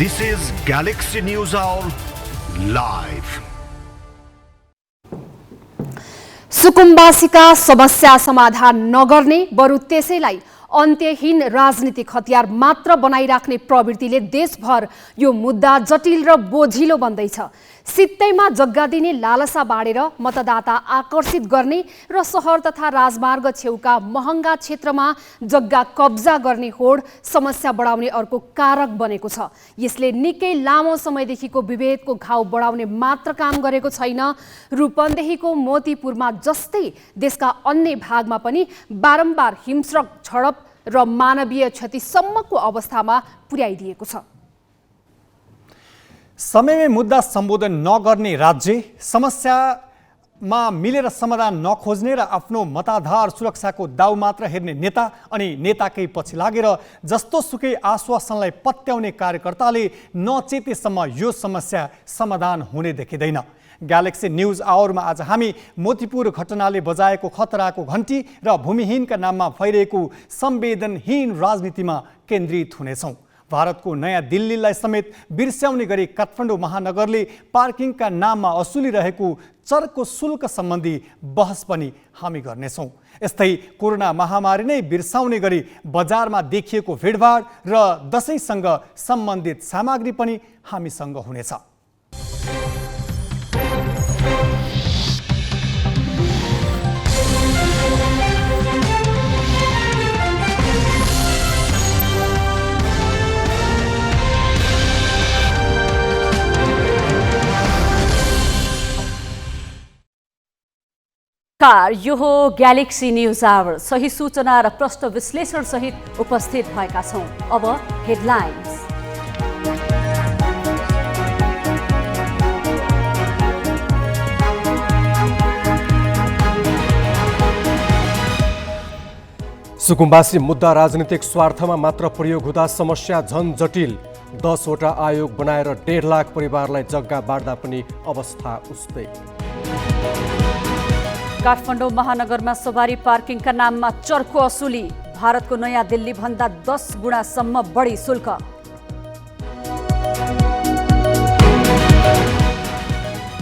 This is Galaxy News Hour live. सुकुम्बासीका समस्या समाधान नगर्ने बरु त्यसैलाई अन्त्यहीन राजनीतिक हतियार मात्र बनाइराख्ने प्रवृत्तिले देशभर यो मुद्दा जटिल र बोझिलो बन्दैछ। सित्तैमा जग्गा दिने लालसा बाडेर मतदाता आकर्षित गर्ने र सहर तथा राजमार्ग छेउका महँगा क्षेत्रमा जग्गा कब्जा गर्ने होड समस्या बढाउने अर्को कारक बनेको छ। यसले निकै लामो समयदेखिको विभेदको घाउ बढाउने मात्र काम गरेको छैन, रूपन्देहीको मोतीपुरमा जस्तै देशका अन्य भागमा पनि बारम्बार हिंस्रक झडप र मानवीय क्षतिसम्मको अवस्थामा पुर्याइदिएको छ। समयमै मुद्दा सम्बोधन नगर्ने राज्य, समस्यामा मिलेर समाधान नखोज्ने र आफ्नो मताधार सुरक्षाको दाउ मात्र हेर्ने नेता अनि नेताकै पछि लागेर जस्तो सुकै आश्वासनलाई पत्याउने कार्यकर्ताले नचेतेसम्म यो समस्या समाधान हुने देखिँदैन। ग्यालेक्सी न्यूज आवरमा आज हामी मोतीपुर घटनाले बजाएको खतराको घन्टी र भूमिहीनका नाममा फैलिएको संवेदनहीन राजनीतिमा केन्द्रित हुनेछौँ। भारतको नयाँ दिल्लीलाई समेत बिर्स्याउने गरी काठमाडौँ महानगरले पार्किङका नाममा असुलिरहेको चर्को शुल्क सम्बन्धी बहस पनि हामी गर्नेछौँ। यस्तै कोरोना महामारी नै बिर्साउने गरी बजारमा देखिएको भिडभाड र दशैँसँग सम्बन्धित सामग्री पनि हामीसँग हुनेछ। यो हो ग्यालेक्सी न्यूज आवर। सही सूचना र प्रश्न विश्लेषण सहित उपस्थित भएका छौँ। अब हेडलाइन्स। सुकुम्बासी मुद्दा राजनीतिक स्वार्थमा मात्र प्रयोग हुँदा समस्या झन जटिल। 10 वटा आयोग बनाएर 1.5 लाख परिवारलाई जग्गा बाँड्दा पनि अवस्था उस्तै। काठमाडौँ महानगरमा सवारी पार्किङका नाममा चर्को असुली, भारतको नयाँ दिल्ली भन्दा 10 गुणासम्म बढी शुल्क।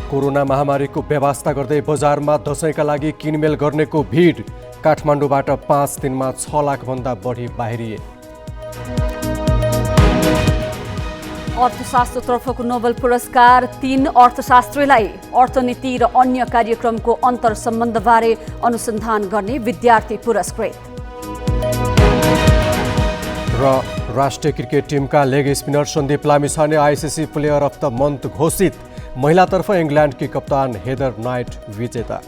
कोरोना महामारीको व्यवस्था गर्दै बजारमा दशैंका लागि किनमेल गर्नेको भिड, काठमाडौँबाट 5 दिनमा 6 लाख भन्दा बढी बाहिरिए। अर्थशास्त्रतर्फको नोबेल पुरस्कार 3 अर्थशास्त्रीलाई अर्थनीति र अन्य कार्यक्रमको अन्तर सम्बन्धबारे अनुसन्धान गर्ने विद्यार्थी पुरस्कृत। र राष्ट्रिय क्रिकेट टिमका leg spinner Sandeep Lamichhane ICC player of the month घोषित, महिलातर्फ इङ्ल्यान्डकी कप्तान हेदर नाइट विजेता।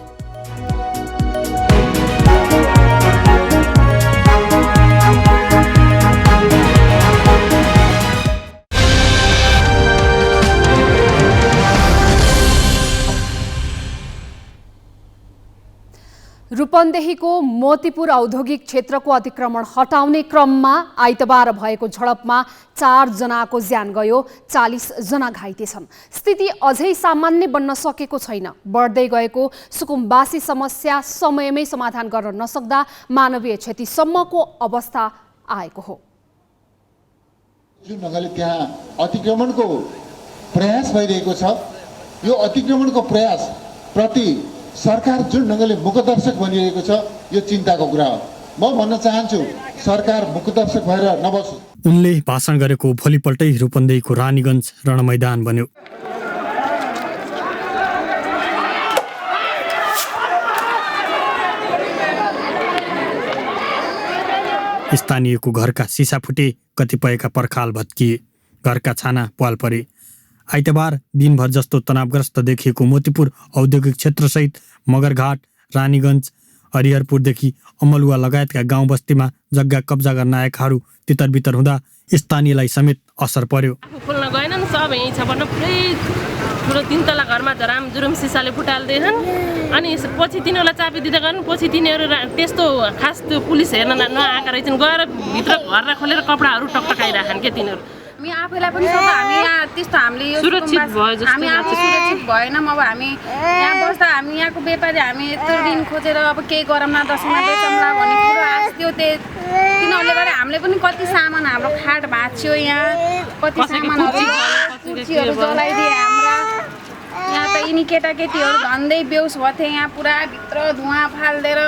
रूपन्देहीको मोतीपुर औद्योगिक क्षेत्रको अतिक्रमण हटाउने क्रममा आइतबार भएको झडपमा 4 जनाको ज्यान गयो, 40 जना घाइते छन्। स्थिति अझै सामान्य बन्न सकेको छैन। बढ्दै गएको सुकुम्बासी समस्या समयमै समाधान गर्न नसक्दा मानवीय क्षतिसम्मको अवस्था आएको हो। जुन ढङ्गले त्यहाँ अतिक्रमणको प्रयास भइरहेको छ, यो अतिक्रमणको प्रयास प्रति सरकार जुन ढङ्गले मुखदर्शक बनिरहेको छ, यो चिन्ताको कुरा हो। म भन्न चाहन्छु, सरकार मुखदर्शक भएर नबसोस्। उनले भाषण गरेको भोलिपल्टै रूपन्देहीको रानीगञ्ज रणमैदान बन्यो। स्थानीयको घरका सिसा फुटे, कतिपयका पर्खाल भत्किए, घरका छाना पाल परे। आइतबार दिनभर जस्तो तनावग्रस्त देखिएको मोतीपुर औद्योगिक क्षेत्रसहित मगरघाट, रानीगञ्ज, हरिहरपुरदेखि अमलुवा लगायतका गाउँ बस्तीमा जग्गा कब्जा गर्न आएकाहरू तितरबितर हुँदा स्थानीयलाई समेत असर पर्यो। खोल्न गएनन्, सब यहीँ छ भन्न पुरै ठुलो 3 तला घरमा झराम जुरुम सिसाले फुटाल्दैछन्। अनि पछि तिनीहरूलाई चाबी दिँदा गएन, पछि तिनीहरू त्यस्तो खास त्यो पुलिस हेर्न नआएका रहेछन्। गएर भित्र घर खोलेर कपडाहरू टकटकाइराखन् के तिनीहरू। हामी आफैलाई पनि सब हामी यहाँ त्यस्तो हामीले यो सुरक्षित भयो जस्तो हामी आफू सुरक्षित भएनौँ। अब हामी यहाँ बस्दा हामी यहाँको व्यापारी हामी यत्रो ऋण खोजेर अब केही गरौँला दसैँमा बेचौँला भन्ने कुरो आश थियो। तिनीहरूले गर्दा हामीले पनि कति सामान हाम्रो खाट भाँच्यो, यहाँ कति सामानहरू जलाइदिए हाम्रा। यहाँ त यिनी केटाकेटीहरू धन्दै बेहोस भथे, यहाँ पुरा भित्र धुवाँ फाल्देर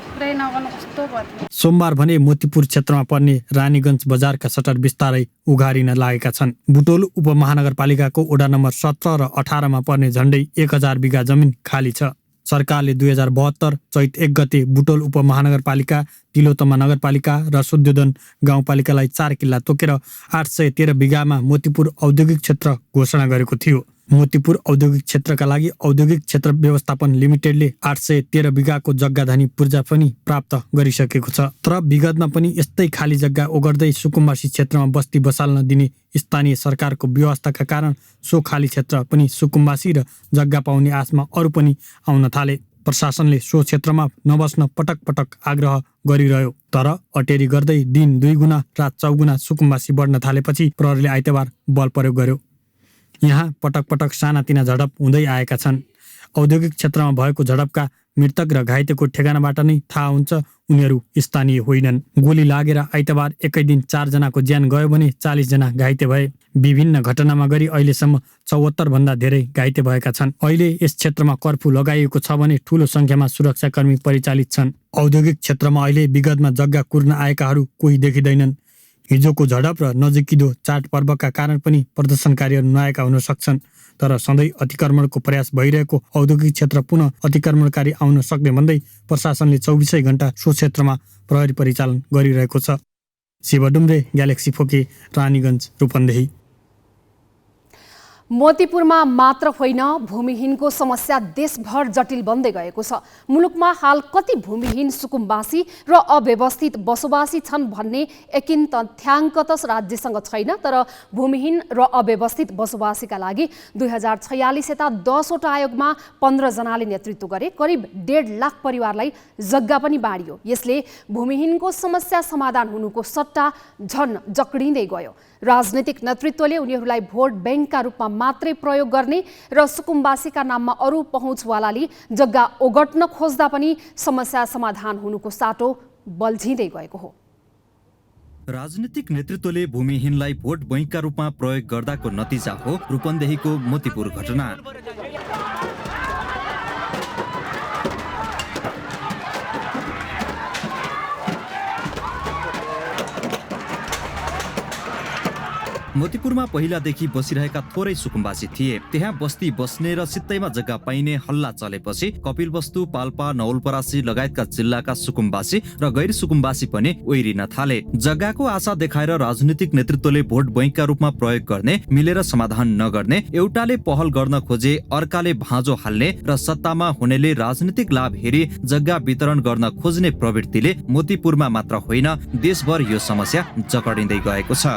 पुरै नगर्नु कस्तो भयो। सोमबार भने मोतीपुर क्षेत्रमा पर्ने रानीगञ्ज बजारका सटर बिस्तारै उघारिन लागेका छन्। बुटोल उपमहानगरपालिकाको वडा नम्बर 17 र 18 मा पर्ने झण्डै 1000 बिघा जमिन खाली छ। सरकारले 2072 चैत 1 गते बुटोल उपमहानगरपालिका, तिलोत्तमा नगरपालिका र शुद्धोधन गाउँपालिकालाई 4 किल्ला तोकेर 813 बिघामा मोतीपुर औद्योगिक क्षेत्र घोषणा गरेको थियो। मोतीपुर औद्योगिक क्षेत्रका लागि औद्योगिक क्षेत्र व्यवस्थापन लिमिटेडले 813 बिघाको जग्गाधनी पूर्जा पनि प्राप्त गरिसकेको छ। तर विगतमा पनि यस्तै खाली जग्गा ओगर्दै सुकुम्बासी क्षेत्रमा बस्ती बसाल्न दिने स्थानीय सरकारको व्यवस्थाका कारण सो खाली क्षेत्र पनि सुकुम्बासी र जग्गा पाउने आशमा अरू पनि आउन थाले। प्रशासनले सो क्षेत्रमा नबस्न पटक पटक आग्रह गरिरह्यो, तर अटेरी गर्दै दिन 2 गुणा रात 4 गुणा सुकुम्बासी बढ्न थालेपछि प्रहरीले आइतबार बल प्रयोग गर्यो। यहाँ पटक पटक सानातिना झडप हुँदै आएका छन्। औद्योगिक क्षेत्रमा भएको झडपका मृतक र घाइतेको ठेगानाबाट नै थाहा हुन्छ उनीहरू स्थानीय होइनन्। गोली लागेर आइतबार एकै दिन 4 जनाको ज्यान गयो भने 40 जना घाइते भए। विभिन्न घटनामा गरी अहिलेसम्म 74 भन्दा धेरै घाइते भएका छन्। अहिले यस क्षेत्रमा कर्फ्यू लगाइएको छ भने ठूलो संख्यामा सुरक्षाकर्मी परिचालित छन्। औद्योगिक क्षेत्रमा अहिले विगतमा जग्गा कुर्न आएकाहरू कोही देखिँदैनन्। हिजोको झडप र नजिकिदो चाडपर्वका कारण पनि प्रदर्शनकारीहरू नआएका हुन सक्छन्। तर सधैँ अतिक्रमणको प्रयास भइरहेको औद्योगिक क्षेत्र पुनः अतिक्रमणकारी आउन सक्ने भन्दै प्रशासनले 24 घण्टा सो क्षेत्रमा प्रहरी परिचालन गरिरहेको छ। शिवडुम्रे, ग्यालेक्सी फोके, रानीगञ्ज, रूपन्देही। मोतीपुरमा मात्र होइन, भूमिहीनको समस्या देशभर जटिल बन्दै गएको छ। मुलुकमा हाल कति भूमिहीन सुकुम्बासी र अव्यवस्थित बसोबासी छन् भन्ने एकिन तथ्याङ्क त राज्यसँग छैन, तर भूमिहीन र अव्यवस्थित बसोबासीका लागि 2046 यता 10 वटा आयोगमा 15 जनाले नेतृत्व गरे। करिब 1.5 लाख परिवारलाई जग्गा पनि बाँडियो। यसले भूमिहीनको समस्या समाधान हुनुको सट्टा झन जक्डिँदै गयो। राजनीतिक नेतृत्वले उनीहरूलाई भोट ब्याङ्कका रूपमा मात्रै प्रयोग गर्ने र सुकुम्बासीका नाममा अरू पहुँचवालाले जग्गा ओगट्न खोज्दा पनि समस्या समाधान हुनुको साटो बल्झिँदै गएको हो। राजनीतिक नेतृत्वले भूमिहीनलाई भोट बैंकका रूपमा प्रयोग गर्दाको नतिजा हो रूपन्देहीको मोतीपुर घटना। मोतीपुरमा पहिलादेखि बसिरहेका थोरै सुकुम्बासी थिए। त्यहाँ बस्ती बस्ने र सित्तैमा जग्गा पाइने हल्ला चलेपछि कपिलवस्तु, पाल्पा, नवलपरासी लगायतका जिल्लाका सुकुम्बासी र गैर सुकुम्बासी पनि ओइरिन थाले। जग्गाको आशा देखाएर राजनीतिक नेतृत्वले भोट बैंकका रूपमा प्रयोग गर्ने, मिलेर समाधान नगर्ने, एउटाले पहल गर्न खोजे अर्काले भाँजो हाल्ने र सत्तामा हुनेले राजनीतिक लाभ हेरी जग्गा वितरण गर्न खोज्ने प्रवृत्तिले मोतीपुरमा मात्र होइन देशभर यो समस्या जकडिँदै गएको छ।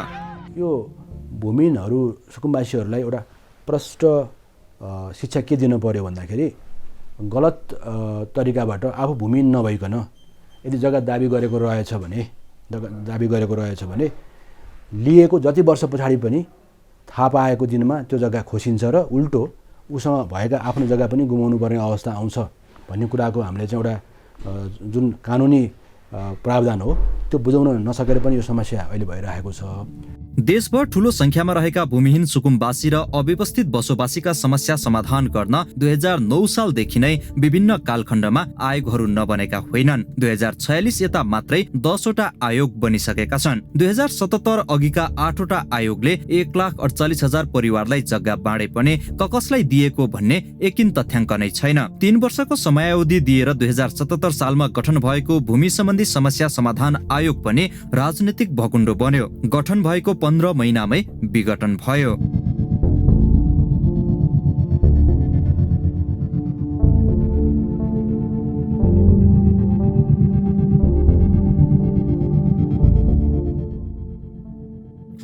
यो भूमिहीनहरू सुकुम्बासीहरूलाई एउटा प्रष्ट शिक्षा के दिनु पर्यो भन्दाखेरि गलत तरिकाबाट आफू भूमिहीन नभइकन यदि जग्गा दाबी गरेको रहेछ भने लिएको जति वर्ष पछाडि पनि थाहा पाएको दिनमा त्यो जग्गा खोसिन्छ र उल्टो उसँग भएका आफ्नो जग्गा पनि गुमाउनु पर्ने अवस्था आउँछ भन्ने कुराको हामीले चाहिँ एउटा जुन कानुनी प्रावधान हो त्यो बुझाउन नसकेर पनि यो समस्या अहिले भइरहेको छ। देशभर ठूलो संख्यामा रहेका भूमिहीन सुकुम्बासी र अव्यवस्थित बसोबासीका समस्या समाधान गर्न 2009 सालदेखि नै विभिन्न कालखण्डमा आयोगहरू नबनेका होइनन्। 2046 यता मात्रै 10 वटा आयोग बनिसकेका छन्। 2077 अघिका 8 वटा आयोगले 1,48,000 परिवारलाई जग्गा बाँडे पनि कसलाई दिएको भन्ने एकिन तथ्याङ्क नै छैन। 3 वर्षको समयावधि दिएर 2077 सालमा गठन भएको भूमि सम्बन्धी समस्या समाधान आयोग पनि राजनीतिक भकुण्डो बन्यो। गठन भएको 15 महिनामै विघटन भयो।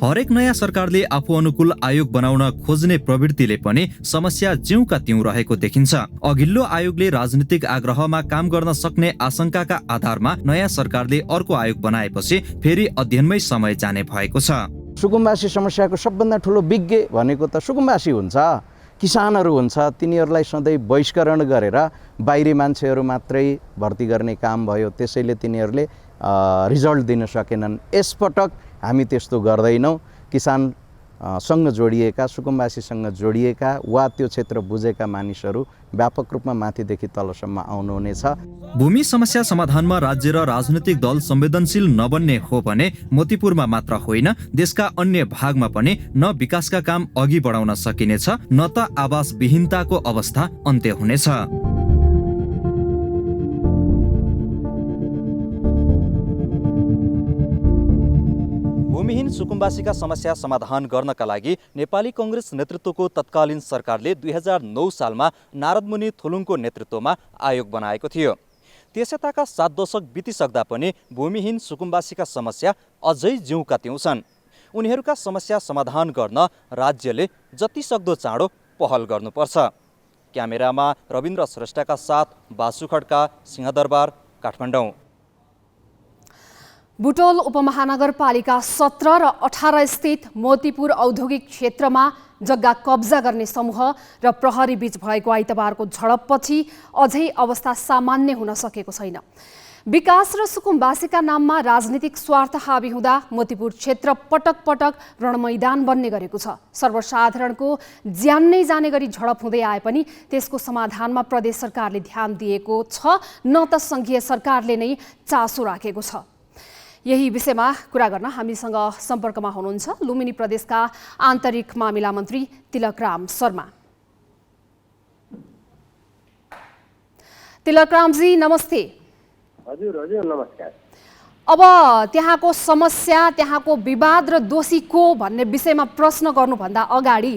हरेक नयाँ सरकारले आफू अनुकूल आयोग बनाउन खोज्ने प्रवृत्तिले पनि समस्या ज्यूका त्यौं रहेको देखिन्छ। अघिल्लो आयोगले राजनीतिक आग्रहमा काम गर्न सक्ने आशंकाका आधारमा नयाँ सरकारले अर्को आयोग बनाएपछि फेरि अध्ययनमै समय जाने भएको छ। सुकुम्बासी समस्याको सबभन्दा ठुलो विज्ञ भनेको त सुकुम्बासी हुन्छ, किसानहरू हुन्छ। तिनीहरूलाई सधैँ बहिष्करण गरेर बाहिरी मान्छेहरू मात्रै भर्ती गर्ने काम भयो, त्यसैले तिनीहरूले रिजल्ट दिन सकेनन्। यसपटक हामी त्यस्तो गर्दैनौँ। किसानसँग जोडिएका, सुकुम्बासीसँग जोडिएका वा त्यो क्षेत्र बुझेका मानिसहरू व्यापक रूपमा माथिदेखि तलसम्म आउनुहुनेछ। भूमि समस्या समाधानमा राज्य र राजनैतिक दल संवेदनशील नबन्ने हो भने मोतीपुरमा मात्र होइन, देशका अन्य भागमा पनि न विकासका काम अघि बढाउन सकिनेछ, न त आवास विहीनताको अवस्था अन्त्य हुनेछ। भूमिहीन सुकुम्बासीका समस्या समाधान गर्नका लागि नेपाली कांग्रेस नेतृत्वको तत्कालीन सरकारले 2009 सालमा नारदमुनि थुलुङको नेतृत्वमा आयोग बनाएको थियो। त्यसयताका 7 दशक बितिसक्दा पनि भूमिहीन सुकुम्बासीका समस्या अझै जिउका त्यौं छन्। उनीहरूका समस्या समाधान गर्न राज्यले जति सक्दो चाँडो पहल गर्नुपर्छ। क्यामेरामा रविन्द्र श्रेष्ठका साथ बासु खड्का, सिंहदरबार, काठमाडौँ। बुटोल उपमहानगरपालिका 17 र 18 स्थित मोतीपुर औद्योगिक क्षेत्रमा जग्गा कब्जा गर्ने समूह र प्रहरी बीच भएको आइतबारको झडपपछि अझै अवस्था सामान्य हुन सकेको छैन। विकास र सुकुम्बासीका नाममा राजनीतिक स्वार्थ हावी हुँदा मोतीपुर क्षेत्र पटक पटक रणमैदान बन्ने गरेको छ। सर्वसाधारणको ज्यान नै जाने गरी झडप हुँदै आए पनि त्यसको समाधानमा प्रदेश सरकारले ध्यान दिएको छ, न त सङ्घीय सरकारले नै चासो राखेको छ। यही विषयमा कुरा गर्न हामीसँग सम्पर्कमा हुनुहुन्छ लुम्बिनी प्रदेशका आन्तरिक मामिला मन्त्री तिलकराम शर्मा। तिलकरामजी नमस्ते। हजुर हजुर नमस्कार। अब त्यहाँको समस्या, त्यहाँको विवाद र दोषी को भन्ने विषयमा प्रश्न गर्नुभन्दा अगाडि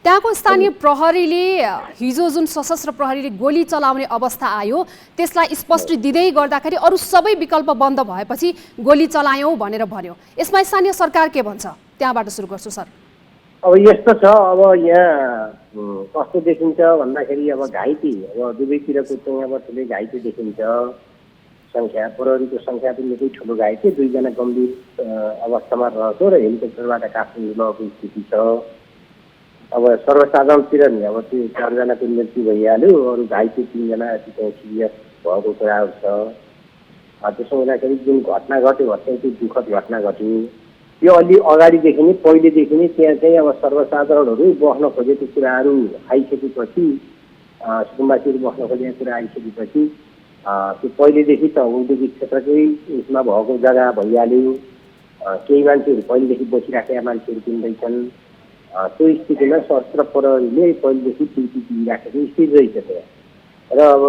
त्यहाँको स्थानीय प्रहरीले हिजो जुन सशस्त्र प्रहरीले गोली चलाउने अवस्था आयो त्यसलाई स्पष्ट दिँदै गर्दाखेरि अरू सबै विकल्प बन्द भएपछि गोली चलायौँ भनेर भन्यो। यसमा स्थानीय सरकार के भन्छ? त्यहाँबाट सुरु गर्छु सर। अब यस्तो छ, अब यहाँ कस्तो देखिन्छ भन्दाखेरि अब घाइते, अब दुवैतिरको चाहिँ अब ठुलै घाइते देखिन्छ। सङ्ख्या प्रहरीको सङ्ख्या पनि निकै ठुलो घाइते, 2 जना गम्भीर अवस्थामा रहेको र हेलिकप्टरबाट काठमाडौँ लगेको स्थिति छ। अब सर्वसाधारणतिर नि अब त्यो 4 जनाको मृत्यु भइहाल्यो, अरू घाइते 3 जना चाहिँ सिरियस भएको कुराहरू छ। त्यसो हुँदाखेरि जुन घटना घट्यो अत्यन्तै दुःखद घटना घट्यो। यो अलि अगाडिदेखि नै पहिलेदेखि नै त्यहाँ चाहिँ अब सर्वसाधारणहरू बस्न खोजेको कुराहरू आइसकेपछि, सुकुम्बासीहरू बस्न खोजेको कुरा आइसकेपछि त्यो पहिलेदेखि त औद्योगिक क्षेत्रकै उसमा भएको जग्गा भइहाल्यो। केही मान्छेहरू पहिलेदेखि बसिराखेका मान्छेहरू किन्दैछन्। त्यो स्थितिमा सशस्त्र प्रहरीले पहिलेदेखि ड्युटी दिइराखेको स्थिति रहेछ त्यहाँ। र अब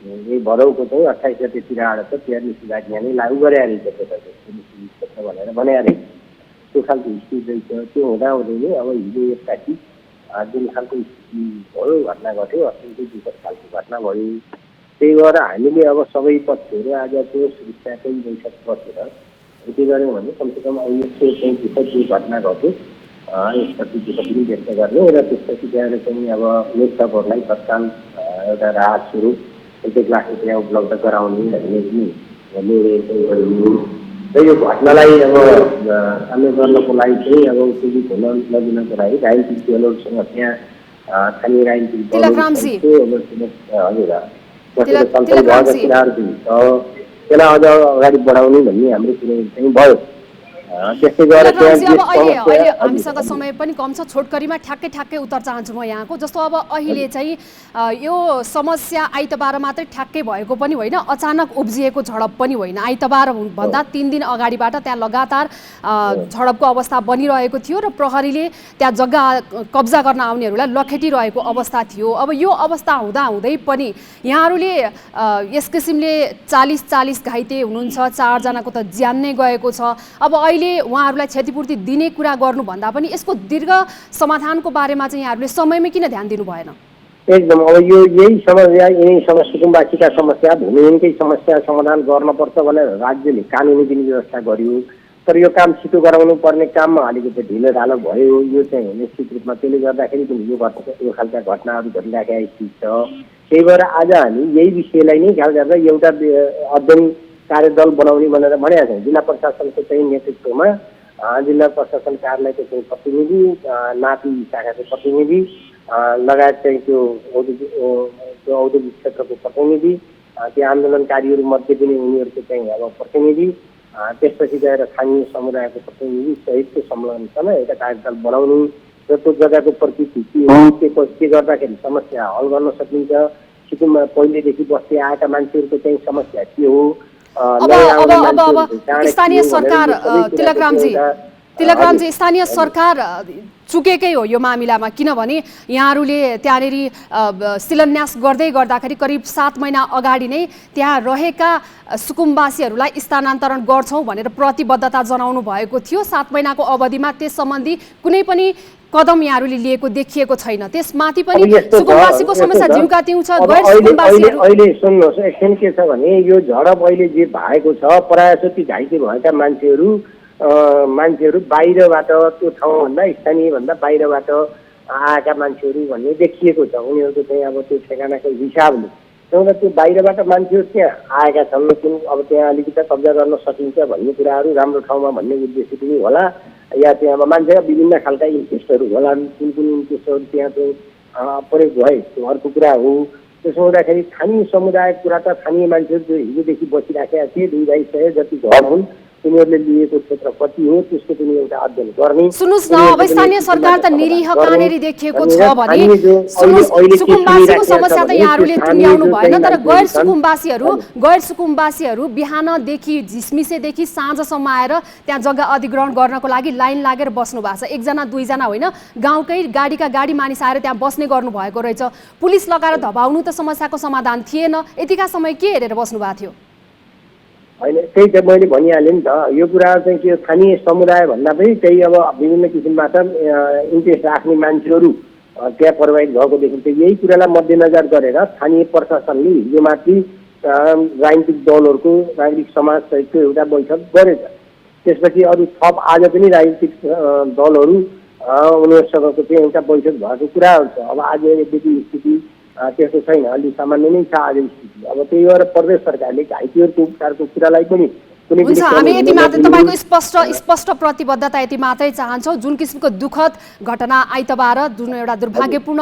यही भदौको चाहिँ 28 गतेतिर आएर त त्यहाँ निषेधाज्ञा नै लागू गरे रहेछ क्षेत्र भनेर भने रहेछ। त्यो खालको स्थिति रहेछ। त्यो हुँदाहुँदै नै अब हिजो यसपाटि जुन खालको स्थिति भयो, घटना घट्यो, अत्यन्तै दुःखद खालको घटना भयो। त्यही भएर हामीले अब सबै पक्षहरू आजको सुरक्षाकै बैठक बसेर के गऱ्यौँ भने कमसेकम अब यस्तो चाहिँ दुःखद जो घटना घट्यो यसप्रति दुःख पनि व्यक्त गर्ने र त्यसपछि गएर चाहिँ अब मृतकहरूलाई तत्काल एउटा राहत स्वरूप 1 लाख रुपियाँ उपलब्ध गराउने भन्ने पनि र यो घटनालाई अब सामना गर्नको लागि चाहिँ अब उत्तेजित हुन नदिनको लागि राजनीतिक दलहरूसँग त्यहाँ स्थानीय राजनीतिक त्यसलाई अझ अगाडि बढाउने भन्ने हाम्रो कुरो चाहिँ भयो। त्यस्तै गरेर अहिले हामीसँग समय पनि कम छ, छोटकरीमा ठ्याक्कै उत्तर चाहन्छु म यहाँको। जस्तो अब अहिले चाहिँ यो समस्या आइतबार मात्रै ठ्याक्कै भएको पनि होइन, अचानक उब्जिएको झडप पनि होइन। आइतबार भन्दा 3 दिन अगाडिबाट त्यहाँ लगातार झडपको अवस्था बनिरहेको थियो र प्रहरीले त्यहाँ जग्गा कब्जा गर्न आउनेहरूलाई लखेटिरहेको अवस्था थियो। अब यो अवस्था हुँदाहुँदै पनि यहाँहरूले यस किसिमले 40 घाइते हुनुहुन्छ, 4 जनाको त ज्यान नै गएको छ। अब अहिले उहाँहरूलाई क्षतिपूर्ति दिने कुरा गर्नुभन्दा पनि यसको दीर्घ समाधानको बारेमा चाहिँ यहाँहरूले समयमै किन ध्यान दिनु भएन? एकदम अब यही समस्या, यही सुकुम्बासीका समस्या, भूमिहीनकै समस्या समाधान गर्नुपर्छ भनेर राज्यले कानुनी पनि व्यवस्था गर्यो। तर यो काम छिटो गराउनु पर्ने काममा अलिकति ढिलो भयो। यो चाहिँ निश्चित रूपमा त्यसले गर्दाखेरि पनि यो खालका घटनाहरू घटिराखेका स्थिति छ। त्यही भएर आज हामी यही विषयलाई नै ख्याल गरेर एउटा अध्ययन कार्यदल बनाउने भनेर भनेका छौँ। जिल्ला प्रशासनको चाहिँ नेतृत्वमा जिल्ला प्रशासन कार्यालयको चाहिँ प्रतिनिधि, नापी शाखाको प्रतिनिधि लगायत चाहिँ त्यो औद्योगिक क्षेत्रको प्रतिनिधि, त्यो आन्दोलनकारीहरू मध्ये पनि उनीहरूको चाहिँ अब प्रतिनिधि, त्यसपछि गएर स्थानीय समुदायको प्रतिनिधि सहितको संलग्नसँग एउटा कार्यदल बनाउनु र त्यो जग्गाको प्रकृति के हो, के गर्दाखेरि समस्या हल गर्न सकिन्छ, सिक्किममा पहिलेदेखि बस्दै आएका मान्छेहरूको चाहिँ समस्या के हो। अब स्थानीय सरकार तिलकरामजी स्थानीय सरकार चुकेकै हो यो मामिलामा, किनभने यहाँहरूले त्यहाँनेरि शिलान्यास गर्दै गर्दाखेरि करिब 7 महिना अगाडि नै त्यहाँ रहेका सुकुम्बासीहरूलाई स्थानान्तरण गर्छौँ भनेर प्रतिबद्धता जनाउनु भएको थियो। 7 महिनाको अवधिमा त्यस सम्बन्धी कुनै पनि कदम यहाँहरूले लिएको देखिएको छैन। त्यसमाथि पनि सुकुम्बासीको समस्या जिउका तिउ छ। गैर सुकुम्बासीहरू अहिले सुन्नुहोस्, एकछिन के छ भने यो झडप अहिले जे भएको छ, प्रायः जति घाइते भएका मान्छेहरू बाहिरबाट, त्यो ठाउँभन्दा स्थानीयभन्दा बाहिरबाट आएका मान्छेहरू भन्ने देखिएको छ। उनीहरूको चाहिँ अब त्यो ठेगानाको हिसाबले एउटा त्यो बाहिरबाट मान्छेहरू त्यहाँ आएका छन्, अब त्यहाँ अलिकति कब्जा गर्न सकिन्छ भन्ने कुराहरू राम्रो ठाउँमा भन्ने उद्देश्य पनि होला, या त्यहाँ अब मान्छेका विभिन्न खालका इन्ट्रेस्टहरू होला, कुन इन्ट्रेस्टहरू त्यहाँ चाहिँ प्रयोग भए त्यो अर्को कुरा हो। त्यसो हुँदाखेरि स्थानीय समुदायको कुरा त स्थानीय मान्छेहरू जो हिजोदेखि बसिराखेका थिए 2-2.5 जति घर हुन्, उनीहरूले लिएको क्षेत्र कति हो त्यसको पनि एउटा अध्ययन गर्ने। सुन्नुस् न, अब स्थानीय सरकार त निरीह कहाँनेरि देखिएको छ भने सुकुम्बासीको समस्या त यहाँहरूले टुङ्ग्याउनु भएन, तर गैर सुकुम्बासीहरू बिहानदेखि झिसमिसेदेखि साँझसम्म आएर त्यहाँ जग्गा अधिग्रहण गर्नको लागि लाइन लागेर बस्नु भएको छ। 1 जना 2 जना होइन, गाउँकै गाडीका गाडी मानिस आएर त्यहाँ बस्ने गर्नुभएको रहेछ। पुलिस लगाएर धपाउनु त समस्याको समाधान थिएन। यतिका समय के हेरेर बस्नु भएको थियो? होइन, त्यही त मैले भनिहालेँ नि त, यो कुरा चाहिँ के स्थानीय समुदाय भन्दा पनि त्यही अब विभिन्न किसिमबाट इन्ट्रेस्ट राख्ने मान्छेहरू त्यहाँ प्रभावित भएको देखिन्छ। यही कुरालाई मध्यनजर गरेर स्थानीय प्रशासनले हिजोमाथि राजनीतिक दलहरूको, नागरिक समाज सहितको एउटा बैठक गरेछ। त्यसपछि अरू थप आज पनि राजनीतिक दलहरू उनीहरूसँगको चाहिँ एउटा बैठक भएको कुराहरू छ। अब आज यद्यपि स्थिति त्यस्तो छैन, अलि सामान्य नै छ आज स्थिति। अब त्यही भएर प्रदेश सरकारले घाइतेहरूको उपचारको कुरालाई पनि हुन्छ, हामी यति मात्रै तपाईँको स्पष्ट प्रतिबद्धता यति मात्रै चाहन्छौँ। जुन किसिमको दुःखद घटना आइतबार जुन एउटा दुर्भाग्यपूर्ण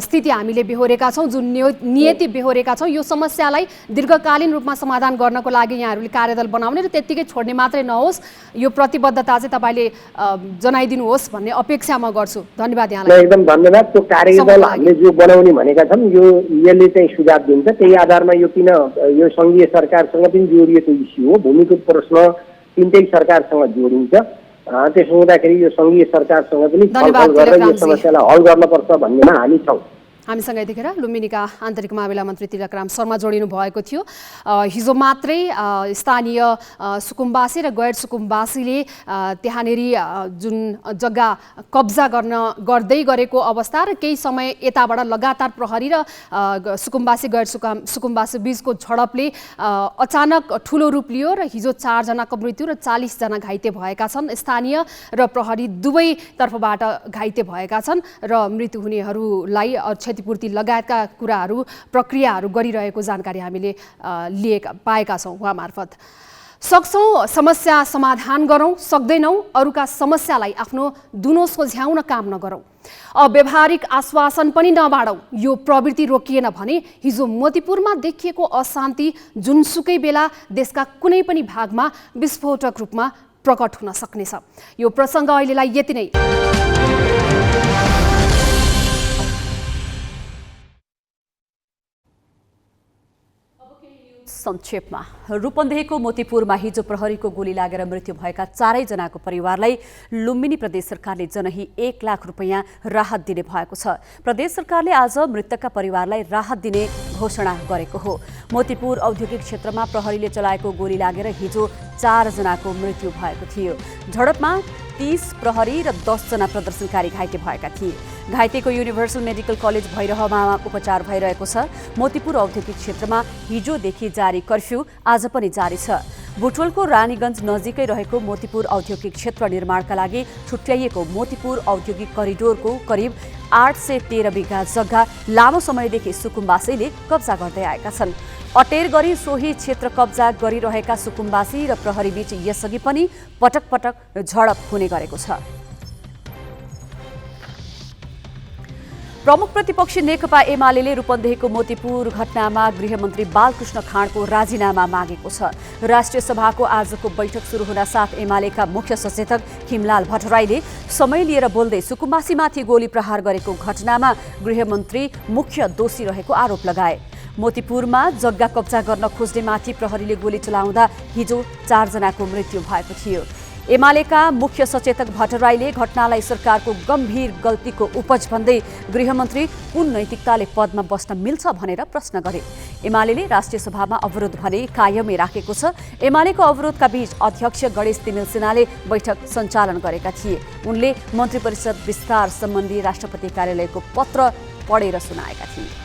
स्थिति हामीले बेहोरेका छौँ, जुन नियति बेहोरेका छौँ, यो समस्यालाई दीर्घकालीन रूपमा समाधान गर्नको लागि यहाँहरूले कार्यदल बनाउने र त्यत्तिकै छोड्ने मात्रै नहोस्, यो प्रतिबद्धता चाहिँ तपाईँले जनाइदिनुहोस् भन्ने अपेक्षा म गर्छु। धन्यवाद यहाँलाई। एकदम धन्यवाद। त्यो कार्यदल हामीले जो बनाउने भनेका छौँ यसले चाहिँ सुझाव दिन्छ। त्यही आधारमा यो किन यो सङ्घीय सरकारसँग पनि जोडिएको इस्यु हो, भूमिको प्रश्न तिनटै सरकारसँग जोडिन्छ। त्यसो हुँदाखेरि यो सङ्घीय सरकारसँग पनि छलफल गरेर यो समस्यालाई हल गर्नुपर्छ भन्नेमा हामी छौँ। हामीसँग यतिखेर लुम्बिनीका आन्तरिक मामिला मन्त्री तिलकराम शर्मा जोडिनु भएको थियो। हिजो मात्रै स्थानीय सुकुम्बासी र गैर सुकुम्बासीले त्यहाँनेरि जुन जग्गा कब्जा गर्दै गरेको अवस्था र केही समय यताबाट लगातार प्रहरी र सुकुम्बासी गैर सुकुम्बासी बीचको झडपले अचानक ठुलो रूप लियो र हिजो 4 जनाको मृत्यु र 40 जना घाइते भएका छन्। स्थानीय र प्रहरी दुवै तर्फबाट घाइते भएका छन् र मृत्यु हुनेहरूलाई क्षतिपूर्ति लगायतका कुराहरू प्रक्रियाहरू गरिरहेको जानकारी हामीले पाएका छौँ उहाँ मार्फत। सक्छौँ समस्या समाधान गरौँ, सक्दैनौँ अरूका समस्यालाई आफ्नो दुनो सोझ्याउन काम नगरौँ, अव्यावहारिक आश्वासन पनि नबाडौँ। यो प्रवृत्ति रोकिएन भने हिजो मोतीपुरमा देखिएको अशान्ति जुनसुकै बेला देशका कुनै पनि भागमा विस्फोटक रूपमा प्रकट हुन सक्नेछ। यो प्रसङ्ग अहिलेलाई यति नै। संक्षेपमा, रूपन्देहीको मोतीपुरमा हिजो प्रहरीको गोली लागेर मृत्यु भएका 4 जनाको परिवारलाई लुम्बिनी प्रदेश सरकारले जनही 1 लाख रुपैयाँ राहत दिने भएको छ। प्रदेश सरकारले आज मृतकका परिवारलाई राहत दिने घोषणा गरेको हो। मोतीपुर औद्योगिक क्षेत्रमा प्रहरीले चलाएको गोली लागेर हिजो 4 जनाको मृत्यु भएको थियो। झडपमा 30 प्रहरी र 10 जना प्रदर्शनकारी घाइते भएका थिए। घाइतेको युनिभर्सल मेडिकल कलेज भैरहमा उपचार भइरहेको छ। मोतीपुर औद्योगिक क्षेत्रमा हिजोदेखि जारी कर्फ्यू आज पनि जारी छ। बुटवलको रानीगञ्ज नजिकै रहेको मोतीपुर औद्योगिक क्षेत्र निर्माणका लागि छुट्याइएको मोतीपुर औद्योगिक करिडोरको करिब 813 बिघा जग्गा लामो समयदेखि सुकुम्बासीले कब्जा गर्दै आएका छन्। अटेर गरी सोही क्षेत्र कब्जा गरिरहेका सुकुम्बासी र प्रहरीबीच यसअघि पनि पटक पटक झडप हुने गरेको छ। प्रमुख प्रतिपक्षी नेकपा एमाले रूपन्देहीको मोतीपुर घटनामा गृहमन्त्री बालकृष्ण खाँडको राजीनामा मागेको छ। राष्ट्रिय सभाको आजको बैठक सुरु हुन साथ एमालेका मुख्य सचेतक खिमलाल भट्टराईले समय लिएर बोल्दै सुकुम्बासीमाथि गोली प्रहार गरेको घटनामा गृहमन्त्री मुख्य दोषी रहेको आरोप लगाए। मोतीपुरमा जग्गा कब्जा गर्न खोज्नेमाथि प्रहरीले गोली चलाउँदा हिजो 4 जनाको मृत्यु भएको थियो। एमालेका मुख्य सचेतक भट्टराईले घटनालाई सरकारको गम्भीर गल्तीको उपज भन्दै गृहमन्त्री कुन नैतिकताले पदमा बस्न मिल्छ भनेर प्रश्न गरे। एमाले राष्ट्रिय सभामा अवरोध भने कायमै राखेको छ। एमालेको अवरोधका बीच अध्यक्ष गणेश तिमिल सिन्हाले बैठक सञ्चालन गरेका थिए। उनले मन्त्री परिषद विस्तार सम्बन्धी राष्ट्रपति कार्यालयको पत्र पढेर सुनाएका थिए।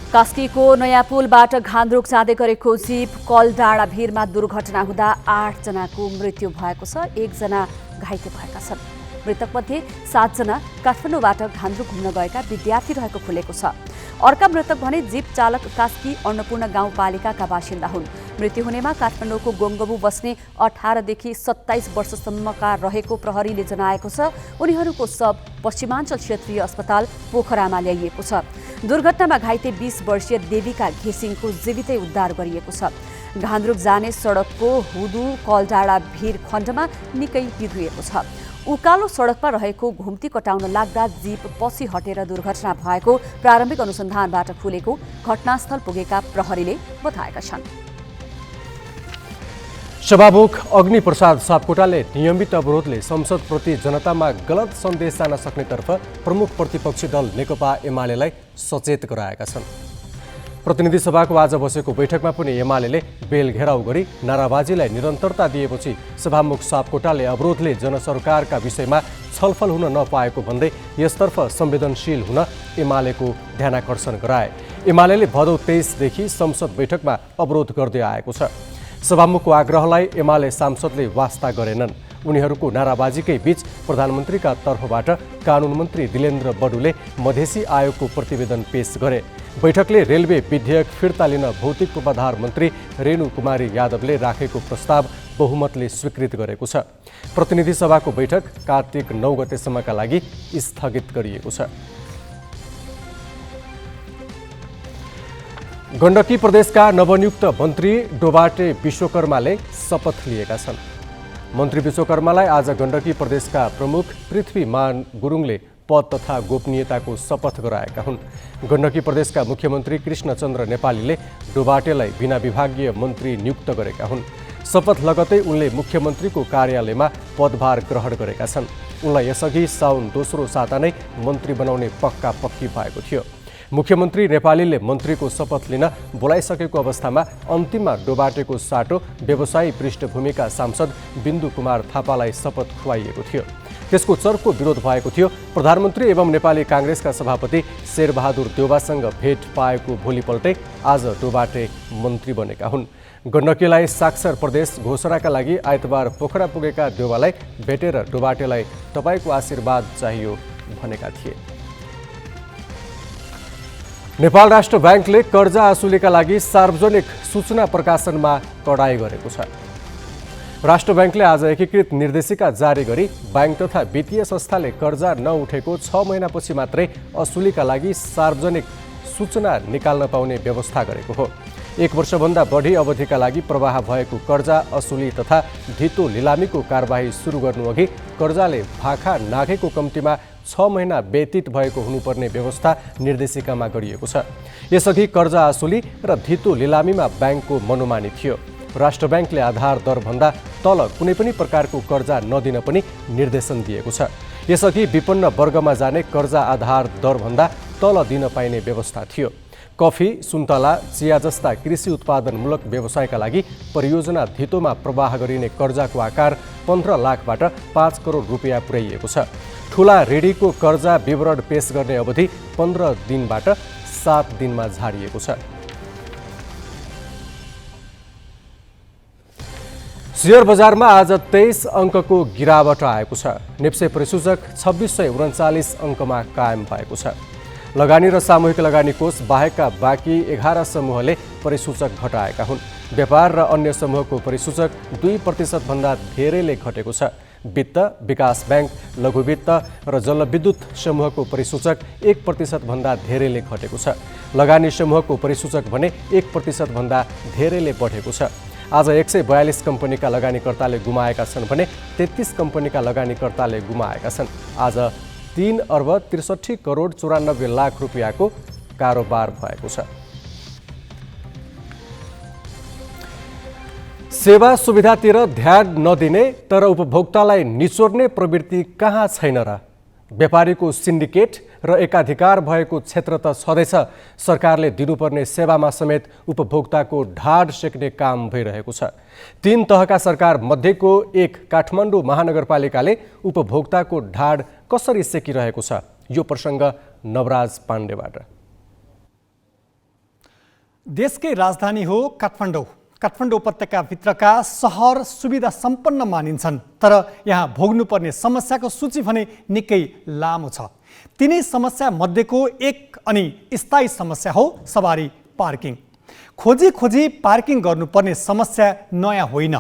कास्कीको नयाँ पुलबाट घान्द्रुक जाँदै गरेको जीप कलडाँडा भिरमा दुर्घटना हुँदा 8 जनाको मृत्यु भएको छ। 1 जना घाइते भएका छन्। मृतकमध्ये 7 जना काठमाडौँबाट घान्द्रुक घुम्न गएका विद्यार्थी रहेको खुलेको छ। अर्का मृतक भने जीप चालक कास्की अन्नपूर्ण गाउँपालिकाका बासिन्दा हुन्। मृत्यु हुनेमा काठमाडौँको गोङ्गबु बस्ने 18 देखि 27 वर्षसम्मका रहेको प्रहरीले जनाएको छ। उनीहरूको शव पश्चिमाञ्चल क्षेत्रीय अस्पताल पोखरामा ल्याइएको छ। दुर्घटनामा घाइते 20 वर्षीय देविका घिसिङको जीवितै उद्धार गरिएको छ। घान्द्रुक जाने सडकको हुदु कलडाँडा भिर खण्डमा निकै बिग्रिएको छ। उकालो सडकमा रहेको घुम्ती कटाउन लाग्दा जीप पछि हटेर दुर्घटना भएको प्रारम्भिक अनुसन्धानबाट खुलेको घटनास्थल पुगेका प्रहरीले बताएका छन्। सभामुख अग्निप्रसाद सापकोटाले नियमित अवरोधले संसदप्रति जनतामा गलत सन्देश जान सक्नेतर्फ प्रमुख प्रतिपक्षी दल नेकपा एमालेलाई सचेत गराएका छन्। प्रतिनिधि सभाको आज बसेको बैठकमा पनि एमाले बेल घेराउ गरी नाराबाजीलाई निरन्तरता दिएपछि सभामुख सापकोटाले अवरोधले जनसरकारका विषयमा छलफल हुन नपाएको भन्दै यसतर्फ संवेदनशील हुन एमालेको ध्यानाकर्षण गराए। एमाले भदौ 23 देखि संसद बैठकमा अवरोध गर्दै आएको छ। सभामुखको आग्रहलाई एमाले सांसदले वास्ता गरेनन्। उनीहरूको नाराबाजीकै बीच प्रधानमन्त्रीका तर्फबाट कानुन मन्त्री दिलेन्द्र बडुले मधेसी आयोगको प्रतिवेदन पेश गरे। बैठकले रेलवे विधेयक फिर्ता लिन भौतिक पूर्वाधार मन्त्री रेणु कुमारी यादवले राखेको प्रस्ताव बहुमतले स्वीकृत गरेको छ। प्रतिनिधि सभाको बैठक कार्तिक 9 गतेसम्मका लागि स्थगित गरिएको छ। गण्डकी प्रदेशका नवनियुक्त मन्त्री डोबाटे विश्वकर्माले शपथ लिएका छन्। मन्त्री विश्वकर्मालाई आज गण्डकी प्रदेशका प्रमुख पृथ्वीमान गुरुङले पद तथा गोपनीयताको शपथ गराएका हुन्। गण्डकी प्रदेशका मुख्यमन्त्री कृष्णचन्द्र नेपालीले डोबाटेलाई बिना विभागीय मन्त्री नियुक्त गरेका हुन्। शपथ लगतै उनले मुख्यमन्त्रीको कार्यालयमा पदभार ग्रहण गरेका छन्। उनलाई यसअघि साउन 2रो साता नै मन्त्री बनाउने पक्की भएको थियो। मुख्यमन्त्री नेपालीले मन्त्रीको शपथ लिन बोलाइसकेको अवस्थामा अन्तिममा डोबाटेको साटो व्यवसायी पृष्ठभूमिका सांसद बिन्दु कुमार थापालाई शपथ खुवाइएको थियो। त्यसको चर्को विरोध भएको थियो। प्रधानमन्त्री एवं नेपाली काङ्ग्रेसका सभापति शेरबहादुर देउवासँग भेट पाएको भोलिपल्टै आज डोबाटे मन्त्री बनेका हुन्। गण्डकीलाई साक्षर प्रदेश घोषणाका लागि आइतबार पोखरा पुगेका देउवालाई भेटेर डोबाटेलाई तपाईँको आशीर्वाद चाहियो भनेका थिए। नेपाल राष्ट्र ब्याङ्कले कर्जा असुलीका लागि सार्वजनिक सूचना प्रकाशनमा कडाई गरेको छ। राष्ट्र ब्याङ्कले आज एकीकृत निर्देशिका जारी गरी ब्याङ्क तथा वित्तीय संस्थाले कर्जा नउठेको 6 महिनापछि मात्रै असुलीका लागि सार्वजनिक सूचना निकाल्न पाउने व्यवस्था गरेको हो। 1 वर्षभन्दा बढी अवधिका लागि प्रवाह भएको कर्जा असुली तथा धितो लिलामीको कारबाही सुरु गर्नुअघि कर्जाले भाखा नाघेको कम्तीमा 6 महिना व्यतीत भएको हुनुपर्ने व्यवस्था निर्देशिकामा गरिएको छ। यसअघि कर्जा असुली र धितो लिलामीमा ब्याङ्कको मनोमानी थियो। राष्ट्र ब्याङ्कले आधार दरभन्दा तल कुनै पनि प्रकारको कर्जा नदिन पनि निर्देशन दिएको छ। यसअघि विपन्न वर्गमा जाने कर्जा आधार दरभन्दा तल दिन पाइने व्यवस्था थियो। कफी, सुन्तला, चिया जस्ता कृषि उत्पादनमूलक व्यवसायका लागि परियोजना धितोमा प्रवाह गरिने कर्जाको आकार 15 लाखबाट 5 करोड रुपियाँ पुर्याइएको छ। ठुला ऋणीको कर्जा विवरण पेश गर्ने अवधि 15 दिनबाट 7 दिनमा झारिएको छ। शेयर बजारमा आज 23 अङ्कको गिरावट आएको छ। निप्से परिसूचक 2639 अङ्कमा कायम भएको छ। लगानी र सामूहिक लगानी कोष बाहेकका बाँकी 11 समूहले परिसूचक घटाएका हुन्। व्यापार र अन्य समूहको परिसूचक 2% भन्दा धेरैले घटेको छ। वित्त, विकास ब्याङ्क, लघु वित्त र जलविद्युत समूहको परिसूचक 1% भन्दा धेरैले घटेको छ। लगानी समूहको परिसूचक भने 1% भन्दा धेरैले बढेको छ। आज 142 कम्पनीका लगानीकर्ताले गुमाएका छन् भने 33 कम्पनीका लगानीकर्ताले गुमाएका छन्। आज 3 अर्ब 63 करोड 94 लाख रुपियाँको कारोबार भएको छ। सेवा सुविधातिर ध्यान नदिने तर उपभोक्तालाई निचोर्ने प्रवृत्ति कहाँ छैन र? व्यापारीको सिन्डिकेट र एकाधिकार भएको क्षेत्र त छँदैछ। सरकारले दिनुपर्ने सेवामा समेत उपभोक्ताको ढाड सेक्ने काम भइरहेको छ। 3 तहका सरकार मध्येको एक काठमाडौँ महानगरपालिकाले उपभोक्ताको ढाड कसरी सेकिरहेको छ? यो प्रसङ्ग नवराज पाण्डेबाट। देशकै राजधानी हो काठमाडौँ। काठमाडौँ उपत्यकाभित्रका सहर सुविधा सम्पन्न मानिन्छन्, तर यहाँ भोग्नुपर्ने समस्याको सूची भने निकै लामो छ। तिनै समस्या मध्येको एक अनि स्थायी समस्या हो सवारी पार्किङ। खोजी खोजी पार्किङ गर्नुपर्ने समस्या नयाँ होइन।